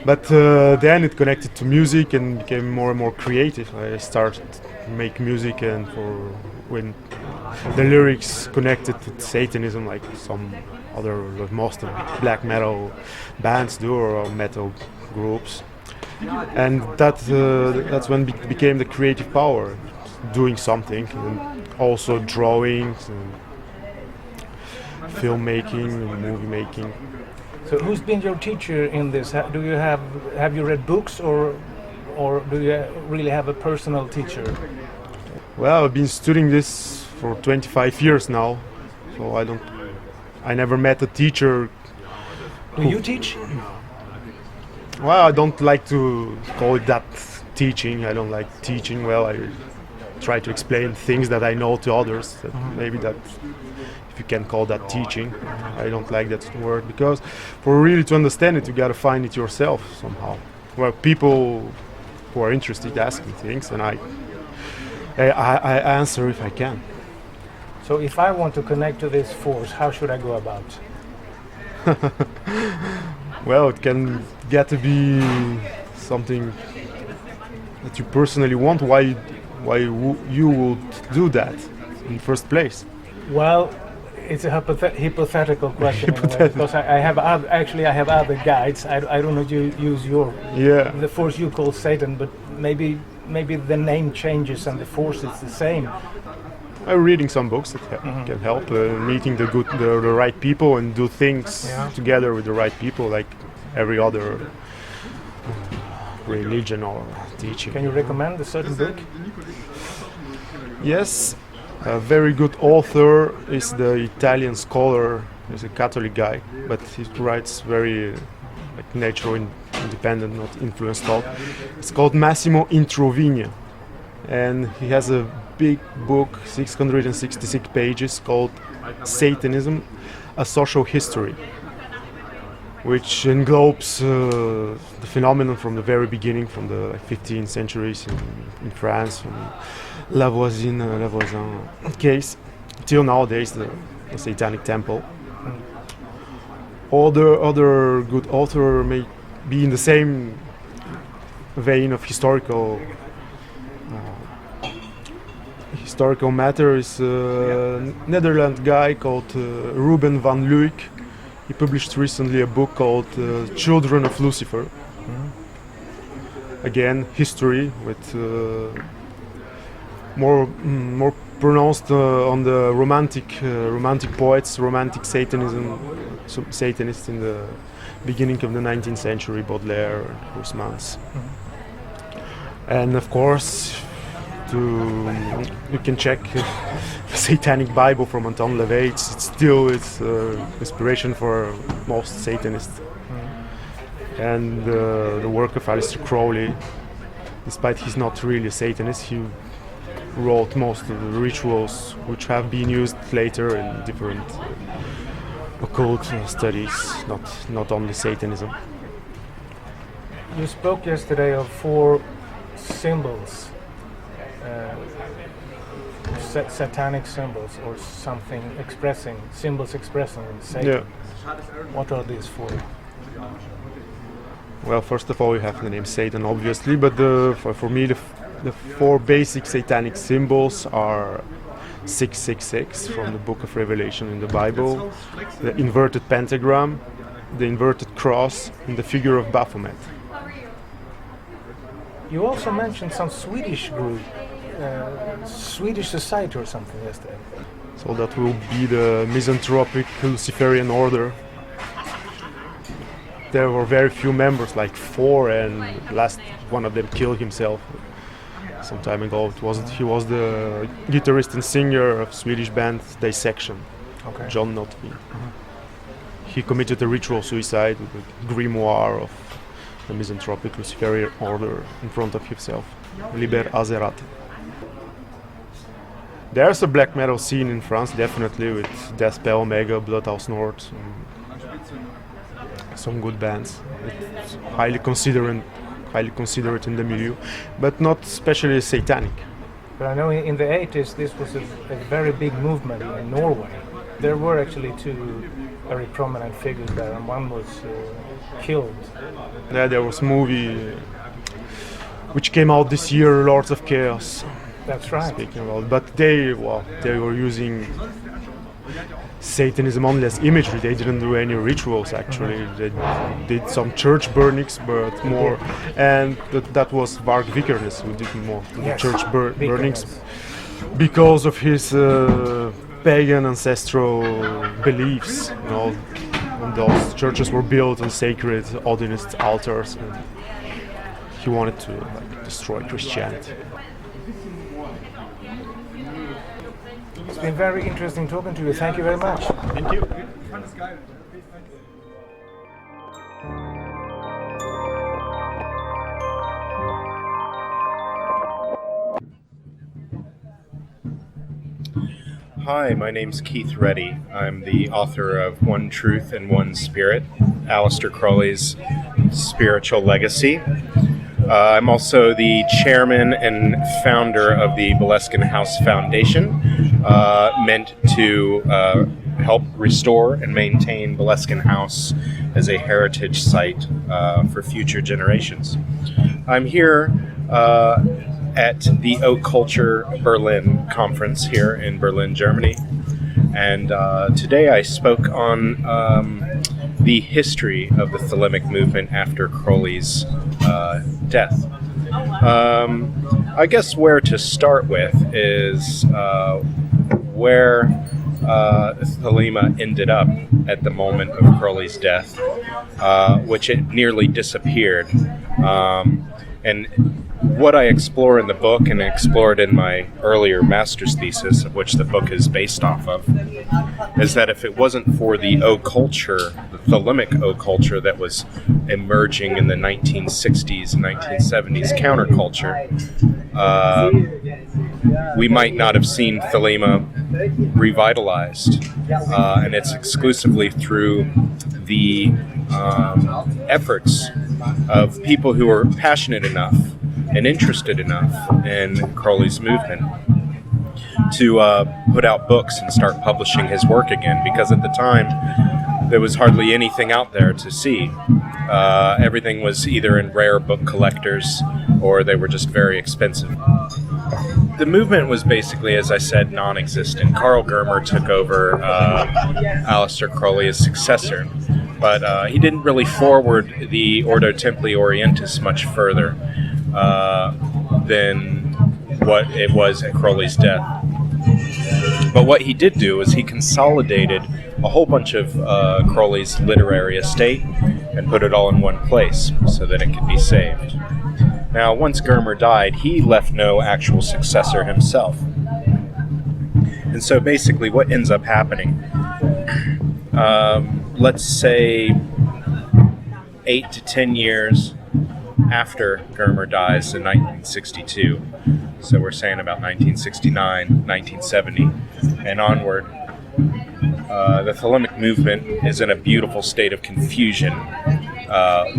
But then it connected to music and became more and more creative. I started to make music, and when the lyrics connected to Satanism, like some other, most of black metal bands do, or metal groups, and that's when it became the creative power, doing something, and also drawing, filmmaking, movie making. So who's been your teacher in this? Do you have you read books, or do you really have a personal teacher? Well, I've been studying this for 25 years now, so I never met a teacher. Do you teach? Well, I don't like to call it that teaching. I don't like teaching. Well, try to explain things that I know to others. That maybe that, if you can call that teaching, I don't like that word, because for really to understand it, you got to find it yourself somehow. Well, people who are interested ask me things, and I answer if I can. So if I want to connect to this force, how should I go about? Well, it can get to be something that you personally want. Why you would do that in the first place? Well, it's a hypothetical question, because I have other guides. I don't know if you use the force you call Satan, but maybe the name changes and the force is the same. I'm reading some books that can help, meeting the right people and do things together with the right people, like every other religion or teaching. Can you recommend a certain book? Yes, a very good author is the Italian scholar. He's a Catholic guy, but he writes very natural, independent, not influenced talk. It's called Massimo Introvigna, and he has a big book, 666 pages, called Satanism, A Social History, which englobes the phenomenon from the very beginning, from the 15th centuries in France, from Lavoisin case, till nowadays, the Satanic Temple. Other good author may be in the same vein of historical matter. Is a Netherlands guy called Ruben van Luik. He published recently a book called Children of Lucifer. Again, history with more pronounced on the romantic poets, romantic Satanists in the beginning of the 19th century, Baudelaire, Huysmans. And of course, you can check the Satanic Bible from Anton LaVey. It's still inspiration for most Satanists. And the work of Aleister Crowley, despite he's not really a Satanist, he wrote most of the rituals which have been used later in different occult studies, not only Satanism. You spoke yesterday of 4 symbols. Satanic symbols, or something symbols expressing Satan. Yeah. What are these 4? Well, first of all, you have the name Satan, obviously, but for me, the 4 basic satanic symbols are 666 from the Book of Revelation in the Bible, the inverted pentagram, the inverted cross, and the figure of Baphomet. You also mentioned some Swedish group, Swedish society or something yesterday. So that will be the misanthropic Luciferian order. There were very few members, like 4, and last one of them killed himself some time ago. He was the guitarist and singer of Swedish band Dissection, John Notby. He committed a ritual suicide with the grimoire of the misanthropic Luciferian order in front of himself, Liber Azerat. There's a black metal scene in France, definitely, with Deathspell, Omega, Bloodhouse North, some good bands. It's highly considered in the milieu, but not especially satanic. But I know in the 80s this was a very big movement in Norway. There were actually 2 very prominent figures there, and one was killed. Yeah, there was a movie which came out this year, Lords of Chaos. That's right. Speaking about, but they were using Satanism only as imagery. They didn't do any rituals, actually. They did some church burnings, but more, and that was Varg Vikernes who did more church burnings because of his pagan ancestral beliefs. And those churches were built on sacred Odinist altars, and he wanted to destroy Christianity. It's been very interesting talking to you. Thank you very much. Thank you. Hi, my name's Keith Readdy. I'm the author of One Truth and One Spirit, Aleister Crowley's spiritual legacy. I'm also the chairman and founder of the Molluscum House Foundation, meant to help restore and maintain Molluscum House as a heritage site for future generations. I'm here at the Occulture Berlin Conference here in Berlin, Germany. And today I spoke on the history of the Thalamic movement after Crowley's death. I guess where to start with is where Thalima ended up at the moment of Crowley's death, which it nearly disappeared. And what I explore in the book and explored in my earlier master's thesis, of which the book is based off of, is that if it wasn't for the occulture, the Thalamic occulture that was emerging in the 1960s and 1970s counterculture, we might not have seen Thalima revitalized. And it's exclusively through the efforts of people who are passionate enough and interested enough in Crowley's movement to put out books and start publishing his work again, because at the time there was hardly anything out there to see. Everything was either in rare book collectors or they were just very expensive. The movement was basically, as I said, non-existent. Carl Germer took over Aleister Crowley as successor, but he didn't really forward the Ordo Templi Orientis much further than what it was at Crowley's death. But what he did do is he consolidated a whole bunch of Crowley's literary estate and put it all in one place so that it could be saved. Now, once Germer died, he left no actual successor himself. And so basically what ends up happening, let's say 8 to 10 years after Germer dies in 1962, so we're saying about 1969, 1970, and onward, the Thalamic movement is in a beautiful state of confusion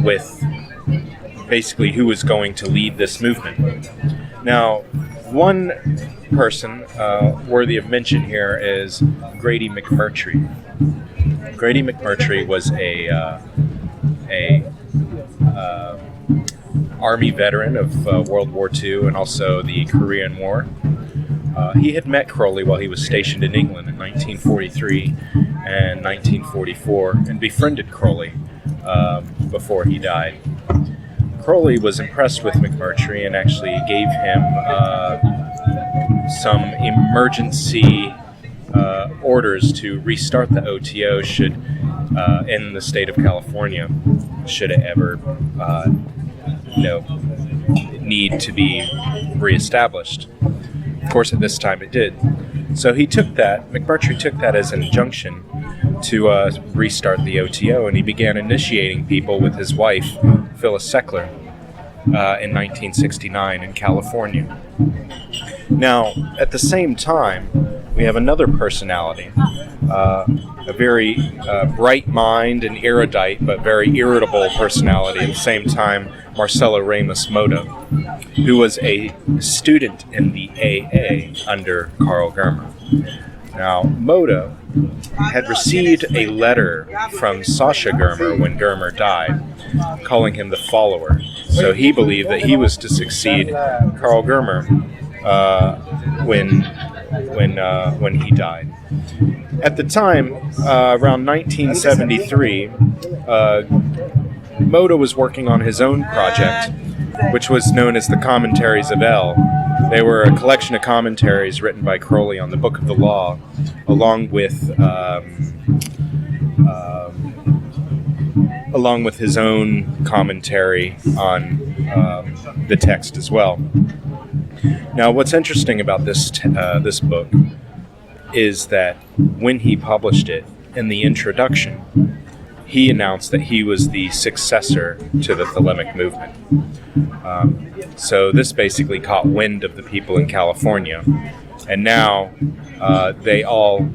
with basically who is going to lead this movement. Now, one person worthy of mention here is Grady McMurtry. Grady McMurtry was a Army veteran of World War II and also the Korean War. He had met Crowley while he was stationed in England in 1943 and 1944 and befriended Crowley before he died. Crowley was impressed with McMurtry and actually gave him some emergency orders to restart the OTO should in the state of California, should it ever need to be reestablished. Of course, at this time it did. So McMurtry took that as an injunction to restart the OTO, and he began initiating people with his wife, Phyllis Seckler, in 1969 in California. Now, at the same time, we have another personality, a very bright mind and erudite, but very irritable personality at the same time, Marcelo Ramos Moto, who was a student in the AA under Carl Germer. Now, Moto had received a letter from Sasha Germer when Germer died, calling him the follower. So he believed that he was to succeed Carl Germer when he died. At the time, around 1973, Moto was working on his own project, which was known as the Commentaries of El. They were a collection of commentaries written by Crowley on the Book of the Law, along with his own commentary on the text as well. Now, what's interesting about this book is that when he published it, in the introduction, he announced that he was the successor to the Thalamic movement. So this basically caught wind of the people in California, And now they all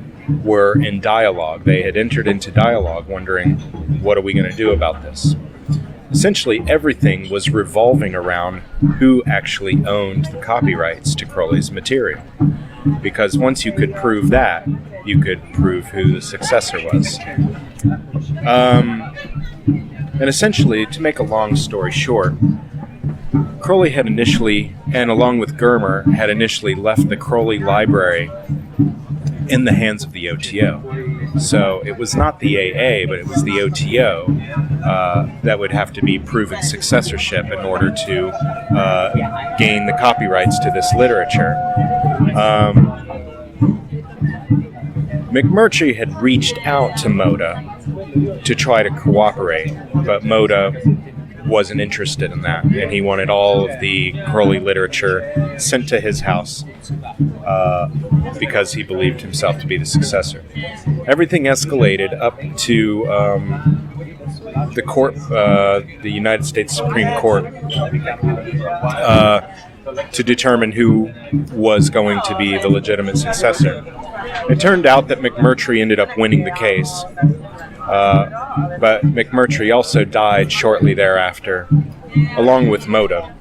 were in dialogue. They had entered into dialogue wondering, what are we going to do about this? Essentially, everything was revolving around who actually owned the copyrights to Crowley's material. Because once you could prove that, you could prove who the successor was. And essentially, to make a long story short, Crowley had initially, and along with Germer, had initially left the Crowley library in the hands of the OTO. So it was not the AA, but it was the OTO that would have to be proven successorship in order to gain the copyrights to this literature. McMurtry had reached out to Moda to try to cooperate, but Moda wasn't interested in that, and he wanted all of the Crowley literature sent to his house because he believed himself to be the successor. Everything escalated up to the court, the United States Supreme Court, to determine who was going to be the legitimate successor. It turned out that McMurtry ended up winning the case. But McMurtry also died shortly thereafter, along with Moda.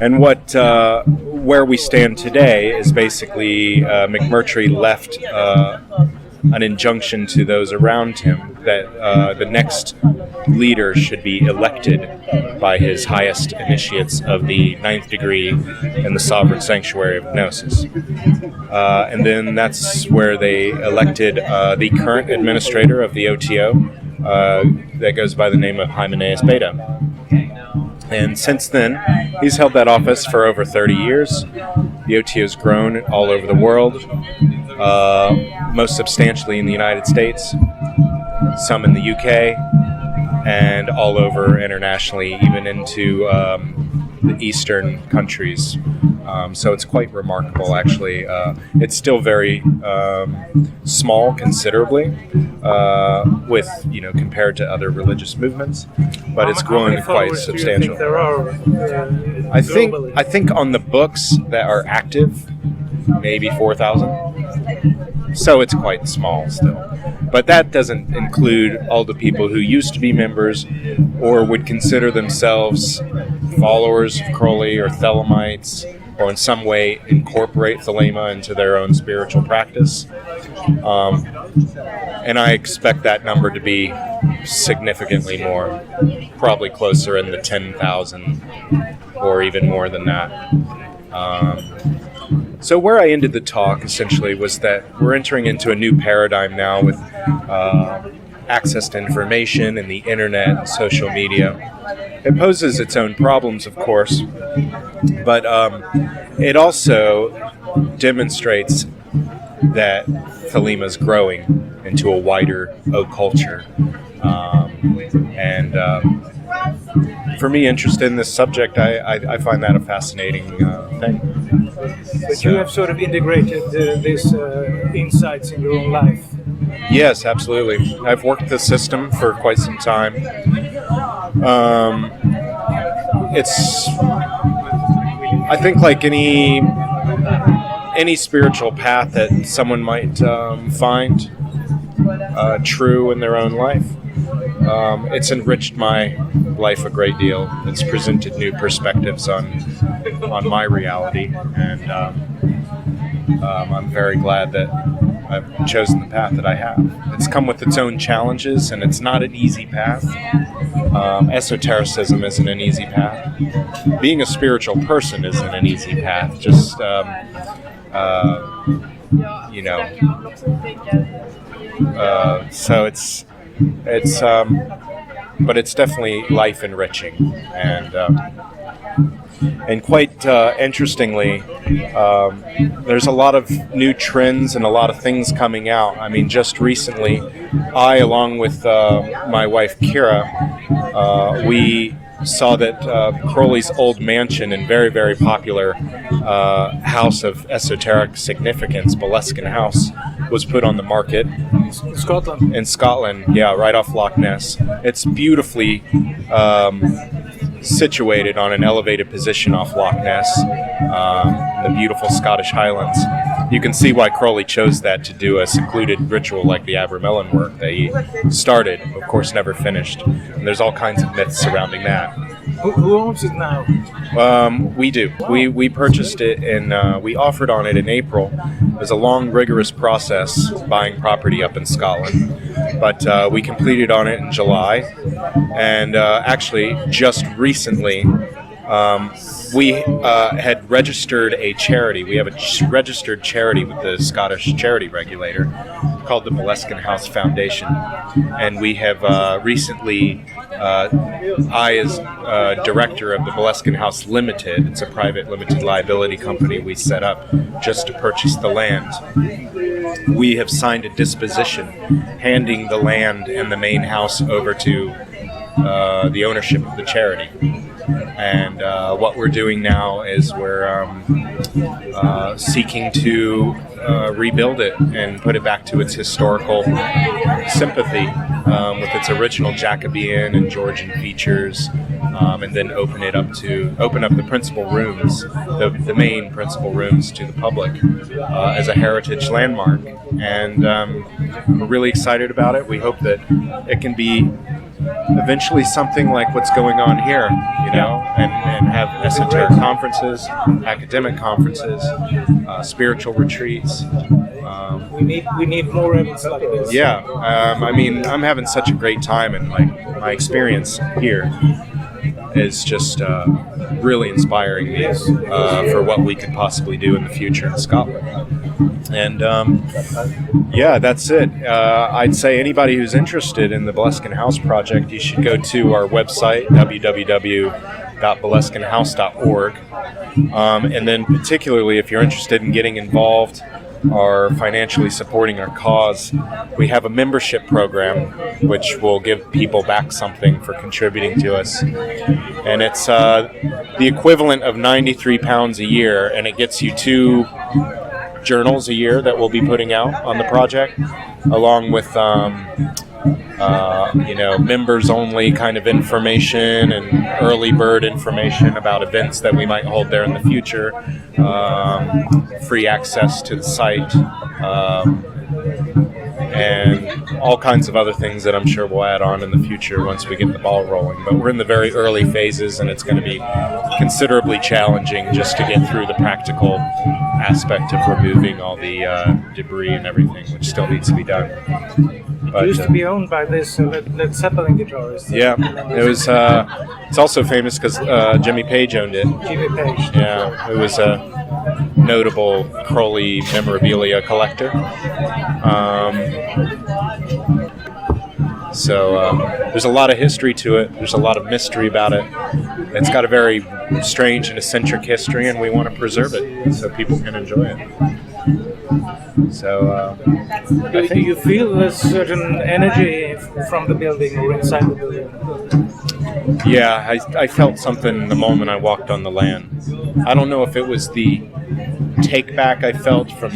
And where we stand today is basically McMurtry left an injunction to those around him that the next leader should be elected by his highest initiates of the 9th degree in the Sovereign Sanctuary of Gnosis. And then that's where they elected the current administrator of the OTO, that goes by the name of Hymenaeus Beta. And since then, he's held that office for over 30 years. The OTO has grown all over the world, most substantially in the United States, some in the UK, and all over internationally, even into the eastern countries. So it's quite remarkable, actually. It's still very small, considerably, with compared to other religious movements, but it's growing quite substantial. There are, I think on the books that are active, maybe 4,000. So it's quite small still. But that doesn't include all the people who used to be members or would consider themselves followers of Crowley or Thalamites, or in some way incorporate Thalama into their own spiritual practice. And I expect that number to be significantly more, probably closer in the 10,000 or even more than that. So where I ended the talk, essentially, was that we're entering into a new paradigm now with access to information and the internet and social media. It poses its own problems, of course, but it also demonstrates that Thalima is growing into a wider occulture. And for me, interested in this subject, I find that a fascinating thing. But you have sort of integrated these insights in your own life. Yes, absolutely. I've worked the system for quite some time. It's, I think, like any spiritual path that someone might find true in their own life. It's enriched my life a great deal. It's presented new perspectives on my reality, and I'm very glad that I've chosen the path that I have. It's come with its own challenges, and it's not an easy path. Esotericism isn't an easy path. Being a spiritual person isn't an easy path. Just, so it's but it's definitely life enriching, and quite interestingly, there's a lot of new trends and a lot of things coming out. I mean, just recently, I, along with my wife Kira, we saw that Crowley's old mansion and very, very popular house of esoteric significance, Molluscum House, was put on the market. Scotland. In Scotland, yeah, right off Loch Ness. It's beautifully situated on an elevated position off Loch Ness, in the beautiful Scottish Highlands. You can see why Crowley chose that to do a secluded ritual like the Abramelin work that he started, of course never finished. And there's all kinds of myths surrounding that. Who owns it now? We do. We purchased it and we offered on it in April. It was a long, rigorous process buying property up in Scotland, but we completed on it in July. And actually, just recently, we had registered a charity. We have a registered charity with the Scottish charity regulator called the Molluscum House Foundation, and we have recently. I, as director of the Molluscum House Limited, it's a private limited liability company we set up just to purchase the land. We have signed a disposition handing the land and the main house over to the ownership of the charity. And what we're doing now is we're seeking to rebuild it and put it back to its historical sympathy with its original Jacobean and Georgian features, and then open up the principal rooms, the main principal rooms to the public as a heritage landmark. And we're really excited about it. We hope that it can be eventually something like what's going on here, and have esoteric conferences, academic conferences, spiritual retreats. We need more events like this. Yeah, I'm having such a great time, and my experience here is just really inspiring me for what we could possibly do in the future in Scotland. And that's it. I'd say anybody who's interested in the Molluscum House project, you should go to our website, www.molluscumhouse.org. And then particularly if you're interested in getting involved or financially supporting our cause, we have a membership program which will give people back something for contributing to us. And it's the equivalent of £93 a year, and it gets you 2 journals a year that we'll be putting out on the project, along with members only kind of information and early bird information about events that we might hold there in the future, free access to the site, and all kinds of other things that I'm sure we'll add on in the future once we get the ball rolling. But we're in the very early phases, and it's going to be considerably challenging just to get through the practical aspect of removing all the debris and everything, which still needs to be done. But, it used to be owned by this Led Zeppelin guitarist. Yeah, it was. It's also famous because Jimmy Page owned it. Jimmy Page. Yeah, it was a notable Crowley memorabilia collector. So there's a lot of history to it. There's a lot of mystery about it. It's got a very strange and eccentric history, and we want to preserve it so people can enjoy it. So, do you feel a certain energy from the building or inside the building? Yeah, I felt something the moment I walked on the land. I don't know if it was the take back I felt from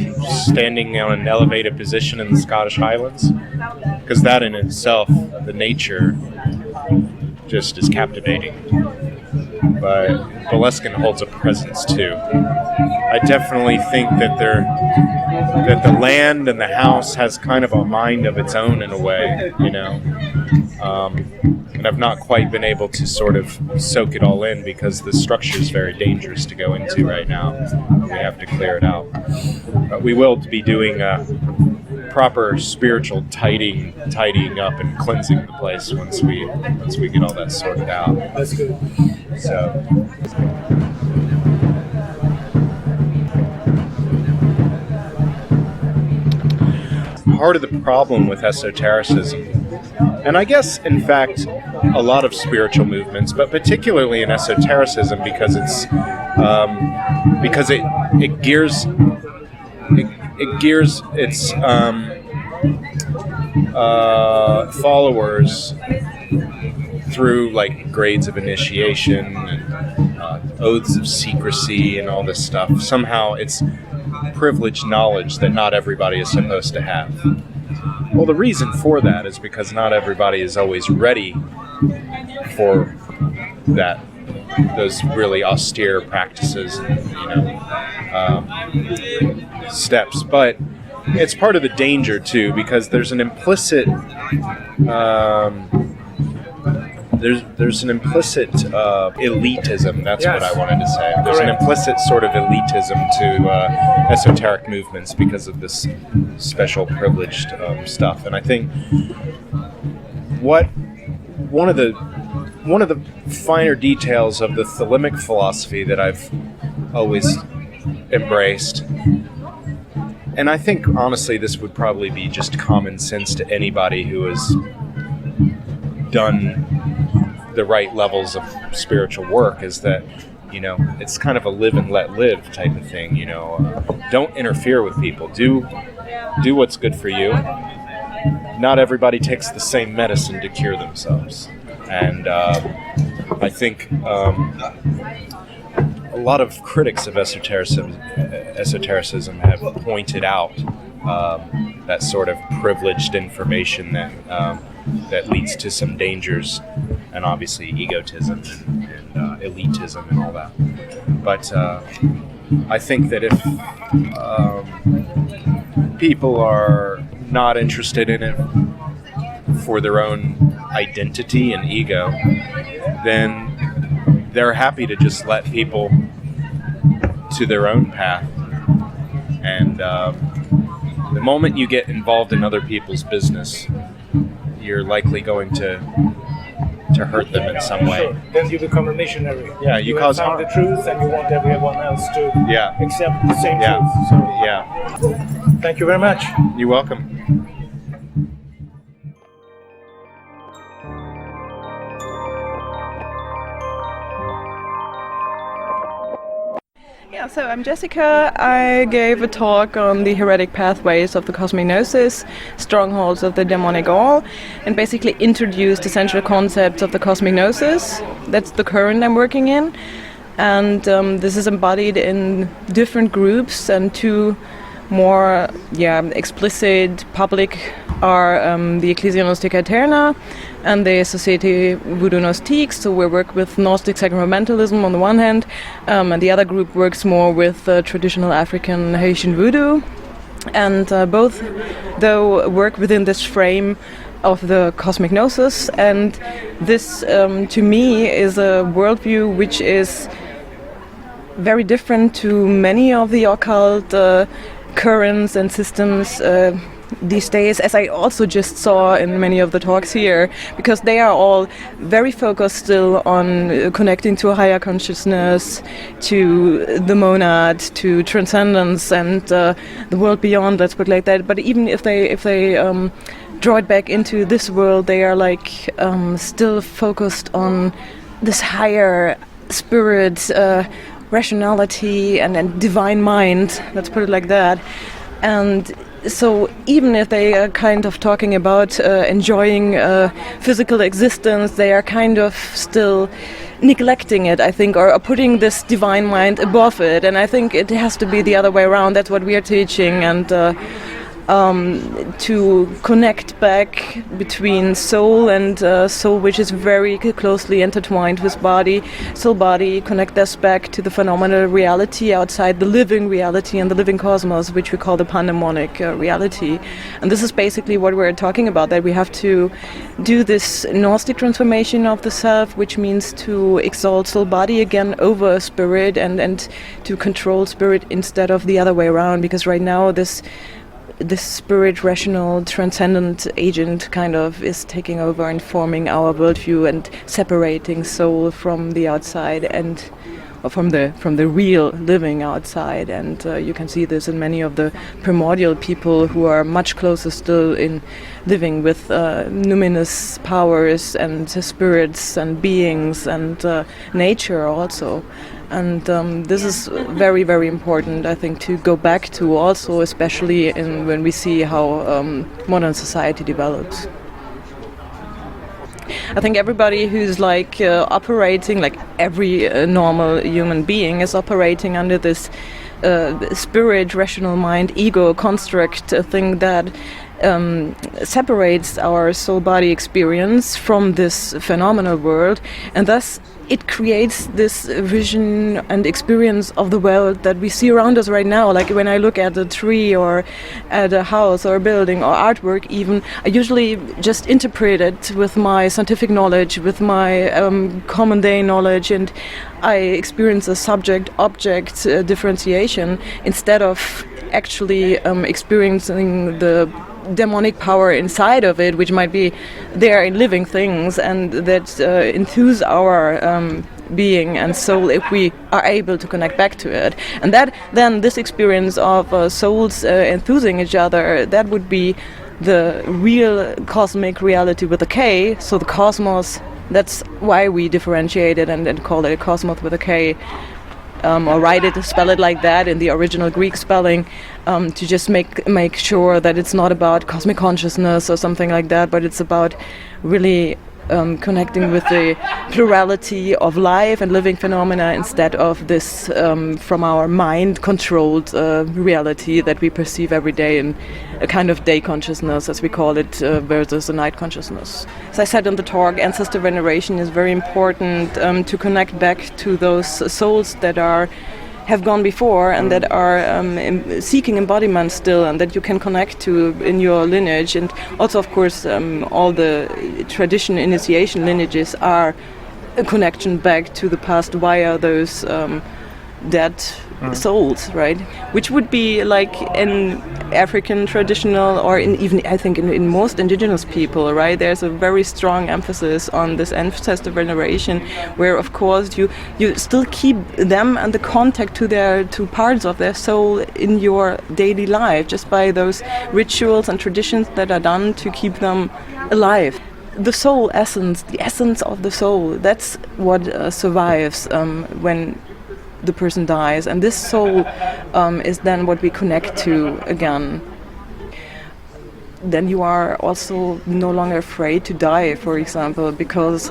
standing on an elevated position in the Scottish Highlands, because that in itself, the nature, just is captivating. But Molluscum holds a presence too. I definitely think that the land and the house has kind of a mind of its own in a way, and I've not quite been able to sort of soak it all in because the structure is very dangerous to go into right now. We have to clear it out. But we will be doing a proper spiritual tidying up and cleansing the place once we get all that sorted out. That's good. So. Part of the problem with esotericism, and I guess in fact a lot of spiritual movements, but particularly in esotericism because it gears its followers through like grades of initiation and oaths of secrecy and all this stuff. Somehow it's privileged knowledge that not everybody is supposed to have. Well, the reason for that is because not everybody is always ready for that those really austere practices, steps. But it's part of the danger too, because there's an implicit elitism. That's Yes. what I wanted to say. There's Correct. an implicit sort of elitism to esoteric movements because of this special privileged stuff. And I think one of the finer details of the Thalamic philosophy that I've always embraced, and I think honestly this would probably be just common sense to anybody who has done the right levels of spiritual work, is that it's kind of a live and let live type of thing. Don't interfere with people. Do what's good for you. Not everybody takes the same medicine to cure themselves, and I think a lot of critics of esotericism have pointed out that sort of privileged information that leads to some dangers, and obviously egotism and elitism and all that. But I think that if people are not interested in it for their own identity and ego, then they're happy to just let people to their own path. And the moment you get involved in other people's business, you're likely going to hurt them in some way. Sure. Then you become a missionary. Yeah, you have cause found harm. the truth, and you want everyone else to Yeah. accept the same Yeah. truth. So, Yeah. thank you very much. You're welcome. Yeah, so I'm Jessica. I gave a talk on the heretic pathways of the cosmic gnosis, strongholds of the demonic all, and basically introduced essential concepts of the cosmic gnosis. That's the current I'm working in. And this is embodied in different groups, and two more explicit public are the Ecclesia Gnostica Eterna and the Société Voodoo Gnostique. So we work with Gnostic sacramentalism on the one hand, and the other group works more with traditional African Haitian voodoo. And both, though, work within this frame of the cosmic gnosis. And this, to me, is a worldview which is very different to many of the occult currents and systems these days, as I also just saw in many of the talks here, because they are all very focused still on connecting to a higher consciousness, to the monad, to transcendence and the world beyond, let's put it like that. But even if they draw it back into this world, they are still focused on this higher spirit, rationality and divine mind, let's put it like that. And so even if they are kind of talking about enjoying physical existence, they are kind of still neglecting it, I think, or putting this divine mind above it. And I think it has to be the other way around. That's what we are teaching, and to connect back between soul and soul, which is very closely intertwined with body, soul-body, connect us back to the phenomenal reality outside the living reality and the living cosmos, which we call the pandemonic reality. And this is basically what we're talking about, that we have to do this Gnostic transformation of the self, which means to exalt soul-body again over spirit, and to control spirit instead of the other way around, because right now this spirit, rational, transcendent agent kind of is taking over and forming our worldview and separating soul from the outside and from the real living outside. And you can see this in many of the primordial people who are much closer still in living with numinous powers and spirits and beings and nature also. And this is very, very important, I think, to go back to also, especially when we see how modern society develops. I think everybody who's operating, like every normal human being is operating under this spirit, rational mind, ego construct thing that separates our soul-body experience from this phenomenal world, and thus it creates this vision and experience of the world that we see around us right now. Like when I look at a tree or at a house or a building or artwork even, I usually just interpret it with my scientific knowledge, with my common day knowledge, and I experience a subject-object differentiation instead of actually experiencing the demonic power inside of it, which might be there in living things and that enthuse our being and soul if we are able to connect back to it. And that then this experience of souls enthusing each other, that would be the real cosmic reality with a K. So the cosmos, that's why we differentiate it and call it a cosmos with a K. Or write it, spell it like that in the original Greek spelling, to just make sure that it's not about cosmic consciousness or something like that, but it's about really connecting with the plurality of life and living phenomena instead of this from our mind-controlled reality that we perceive every day in a kind of day consciousness, as we call it, versus a night consciousness. As I said in the talk, ancestor veneration is very important to connect back to those souls that have gone before and that are seeking embodiment still, and that you can connect to in your lineage. And also, of course, all the tradition initiation lineages are a connection back to the past via those dead souls, right? Which would be like in African traditional, or in even I think in most indigenous people, right? There's a very strong emphasis on this ancestor veneration, where of course you still keep them and the contact to parts of their soul in your daily life, just by those rituals and traditions that are done to keep them alive. The soul essence, the essence of the soul, that's what survives when the person dies, and this soul is then what we connect to again. Then you are also no longer afraid to die, for example, because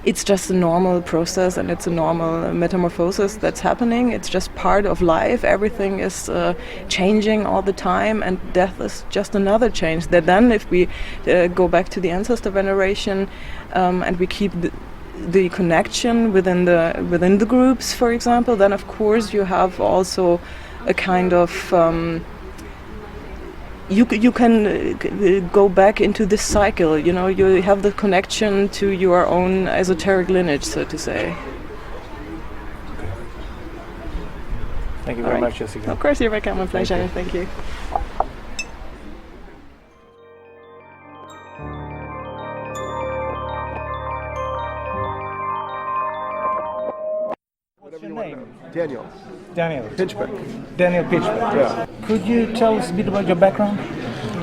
it's just a normal process and it's a normal metamorphosis that's happening. It's just part of life. Everything is changing all the time, and death is just another change. That then, if we go back to the ancestor veneration and we keep the connection within the groups, for example, then of course you have also a kind of you can go back into this cycle. You know, you have the connection to your own esoteric lineage, so to say. Thank you very much, Jessica. Of course, you're welcome. My pleasure. Thank you. What's your name? Daniel. Daniel. Pinchbeck. Daniel Pinchbeck. Yeah. Could you tell us a bit about your background?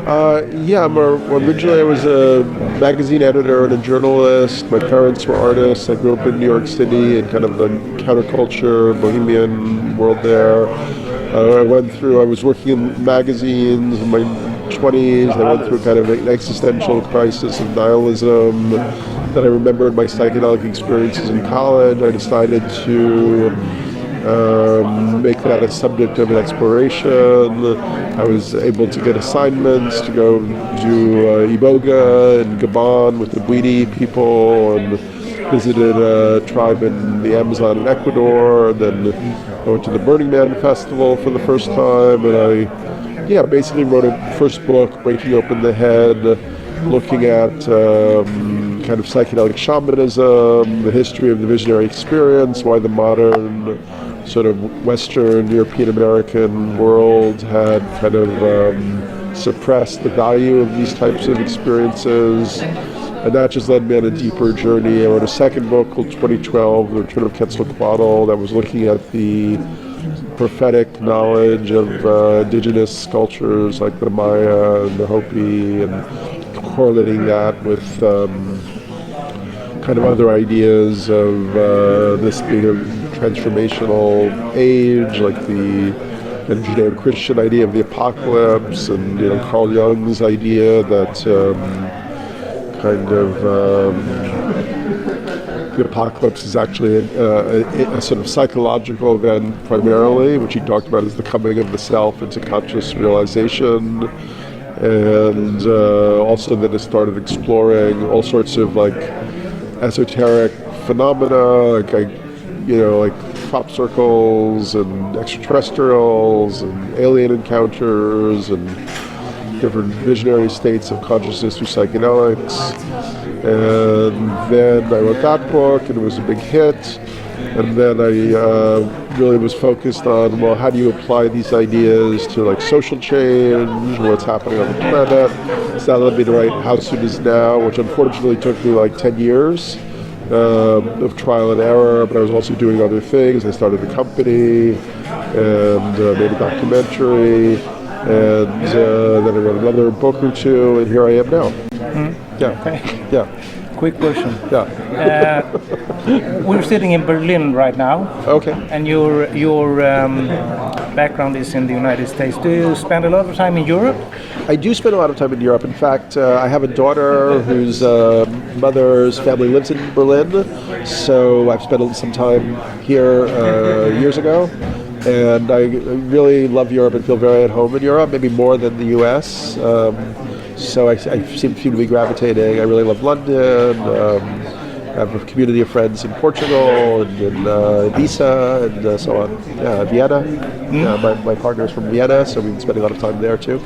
Originally I was a magazine editor and a journalist. My parents were artists. I grew up in New York City and kind of the counterculture, bohemian world there. I was working in magazines in my 20s. I went through kind of an existential crisis of nihilism that I remembered my psychedelic experiences in college. I decided to make that a subject of an exploration. I was able to get assignments to go do Iboga and Gabon with the Readdy people, and visited a tribe in the Amazon in Ecuador. And then I went to the Burning Man Festival for the first time, and I basically wrote a first book, Breaking Open the Head, looking at kind of psychedelic shamanism, the history of the visionary experience, why the modern sort of Western European American world had kind of suppressed the value of these types of experiences. And that just led me on a deeper journey. I wrote a second book called 2012, The Return of Quetzalcoatl, that was looking at the prophetic knowledge of indigenous cultures like the Maya and the Hopi, and correlating that with kind of other ideas of this being a transformational age, like the Judeo-Christian idea of the apocalypse, and Carl Jung's idea that the apocalypse is actually a sort of psychological event primarily, which he talked about as the coming of the self into conscious realization. and also then I started exploring all sorts of like esoteric phenomena, like crop circles and extraterrestrials and alien encounters and different visionary states of consciousness through psychedelics. And then I wrote that book, and it was a big hit. And then I really was focused on, well, how do you apply these ideas to like social change, what's happening on the planet. So that led me to write How Soon Is Now, which unfortunately took me like 10 years of trial and error, but I was also doing other things. I started a company and made a documentary, and then I wrote another book or two, and here I am now. Mm-hmm. Yeah. Okay. Yeah. Quick question. Yeah. We're sitting in Berlin right now. Okay. And your background is in the United States. Do you spend a lot of time in Europe? I do spend a lot of time in Europe. In fact, I have a daughter whose mother's family lives in Berlin, so I've spent some time here years ago. And I really love Europe and feel very at home in Europe, maybe more than the U.S. So I seem to be gravitating. I really love London. I have a community of friends in Portugal and in Ibiza and so on. Yeah, Vienna. My partner is from Vienna, so we've been spending a lot of time there too.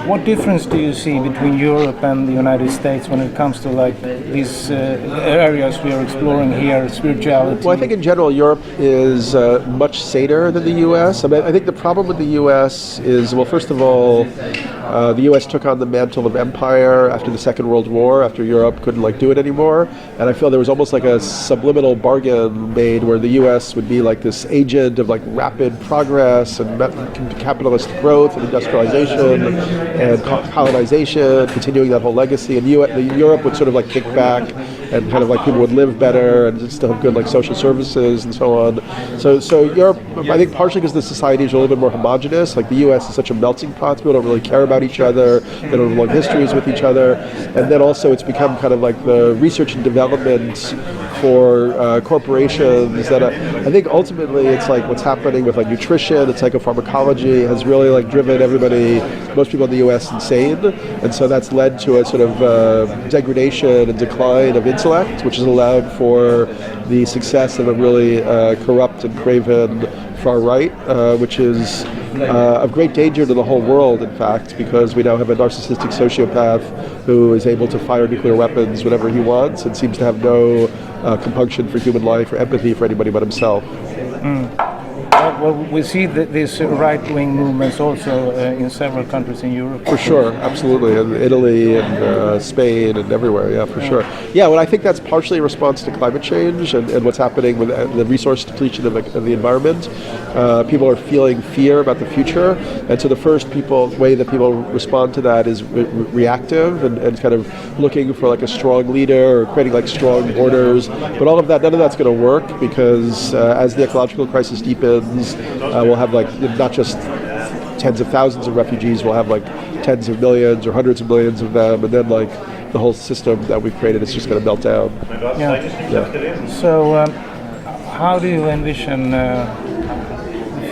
What difference do you see between Europe and the United States when it comes to like these areas we are exploring here, spirituality? Well, I think in general Europe is much saner than the U.S. I mean, I think the problem with the U.S. is, well, first of all, the U.S. took on the mantle of empire after the Second World War, after Europe couldn't like do it anymore, and I feel there was almost like a subliminal bargain made where the U.S. would be like this agent of like rapid progress and capitalist growth and industrialization and colonization, continuing that whole legacy, and Europe would sort of like kick back and kind of like people would live better and still have good like social services and so on. So Europe, I think partially because the society is a little bit more homogenous, like the U.S. is such a melting pot, people don't really care about each other, they don't have long histories with each other, and then also it's become kind of like the research and development for corporations that I think ultimately it's like what's happening with like nutrition and psychopharmacology has really like driven everybody, most people in the U.S. insane, and so that's led to a sort of degradation and decline of intellect, which has allowed for the success of a really corrupt and craven far right, which is of great danger to the whole world, in fact, because we now have a narcissistic sociopath who is able to fire nuclear weapons whenever he wants and seems to have no compunction for human life or empathy for anybody but himself. Well, we see these right-wing movements also in several countries in Europe. For sure, absolutely, in Italy and Spain and everywhere, yeah, for sure. Yeah, well, I think that's partially a response to climate change and what's happening with the resource depletion of the environment. People are feeling fear about the future, and so the first way that people respond to that is reactive and kind of looking for like a strong leader or creating like strong borders. But all of that, none of that's going to work because as the ecological crisis deepens, we'll have like not just tens of thousands of refugees, we'll have like tens of millions or hundreds of millions of them, and then like the whole system that we've created is just going to melt down. Yeah. So how do you envision the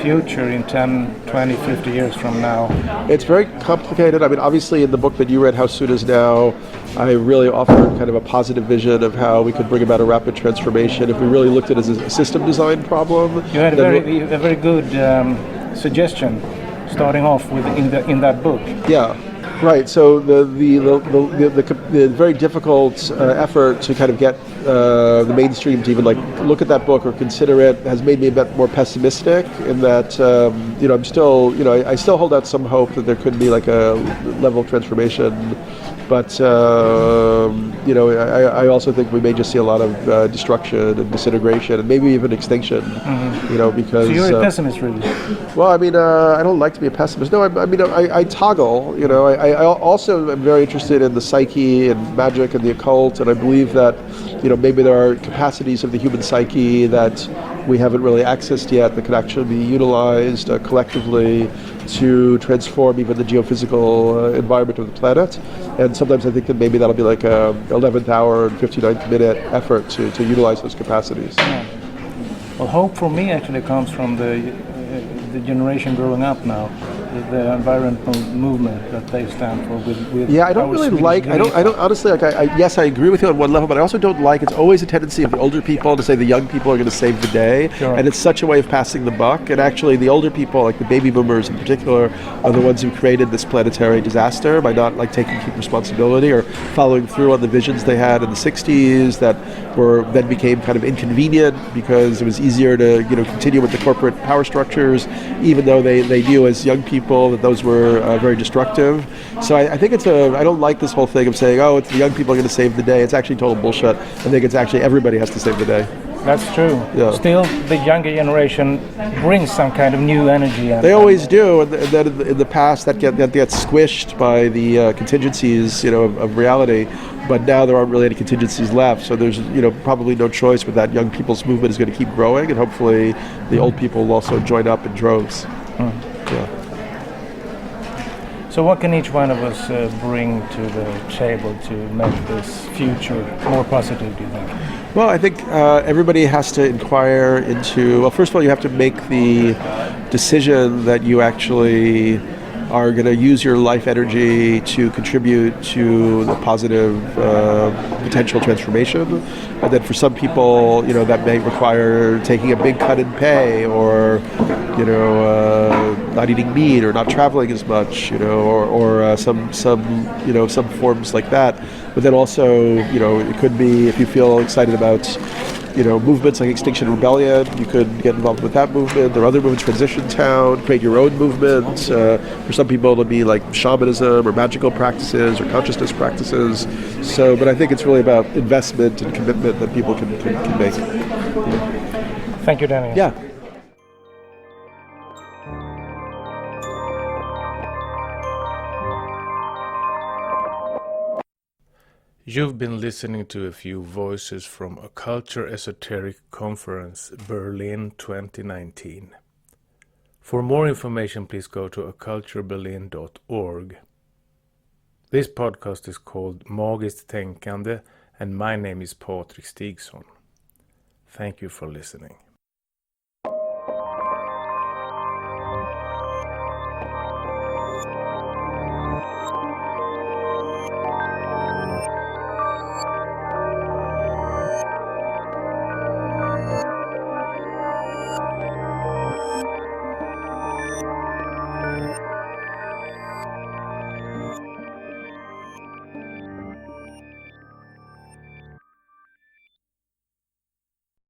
future in 10, 20, 50 years from now? It's very complicated. I mean, obviously in the book that you read, How Soon Is Now, I really offered kind of a positive vision of how we could bring about a rapid transformation if we really looked at it as a system design problem. You had a very good suggestion starting off with in that book. Yeah. Right. So the very difficult effort to kind of get the mainstream to even like look at that book or consider it has made me a bit more pessimistic. In that I'm still I still hold out some hope that there could be like a level of transformation, but I also think we may just see a lot of destruction and disintegration and maybe even extinction. Mm-hmm. Because so you're a pessimist, really? Well, I mean, I don't like to be a pessimist. No, I toggle. I also am very interested in the psyche and magic and the occult, and I believe that maybe there are capacities of the human psyche that we haven't really accessed yet that could actually be utilized collectively to transform even the geophysical environment of the planet. And sometimes I think that maybe that'll be like a 11th hour and 59th minute effort to utilize those capacities. Yeah. Well, hope for me actually comes from the generation growing up now. the environmental movement that they stand for. With Yeah, I don't our really Swedish like. I don't honestly like. Yes, I agree with you on one level, but I also don't like. It's always a tendency of the older people to say the young people are going to save the day, Sure. and it's such a way of passing the buck. And actually, the older people, like the baby boomers in particular, are the ones who created this planetary disaster by not like taking responsibility or following through on the visions they had in the '60s that were then became kind of inconvenient because it was easier to continue with the corporate power structures, even though they knew as young people that those were very destructive. So I think I don't like this whole thing of saying, oh, it's the young people are going to save the day. It's actually total bullshit. I think it's actually everybody has to save the day. That's true. Yeah. Still, the younger generation brings some kind of new energy. They always do, and then in the past that gets squished by the contingencies, of reality. But now there aren't really any contingencies left, so there's probably no choice. But that young people's movement is going to keep growing, and hopefully the old people will also join up in droves. Yeah. So what can each one of us bring to the table to make this future more positive, do you think? Well, I think everybody has to inquire into, well, first of all, you have to make the decision that you actually are going to use your life energy to contribute to the positive potential transformation. And then for some people, that may require taking a big cut in pay or, not eating meat or not traveling as much, or some forms like that. But then also, it could be if you feel excited about movements like Extinction Rebellion, you could get involved with that movement. There are other movements, Transition Town, create your own movement. For some people, it'll be like shamanism or magical practices or consciousness practices. So, but I think it's really about investment and commitment that people can make. Thank you, Daniel. Yeah. You've been listening to a few voices from Occulture Esoteric Conference, Berlin 2019. For more information, please go to occultureberlin.org. This podcast is called Magiskt Tänkande, and my name is Patrik Stigson. Thank you for listening.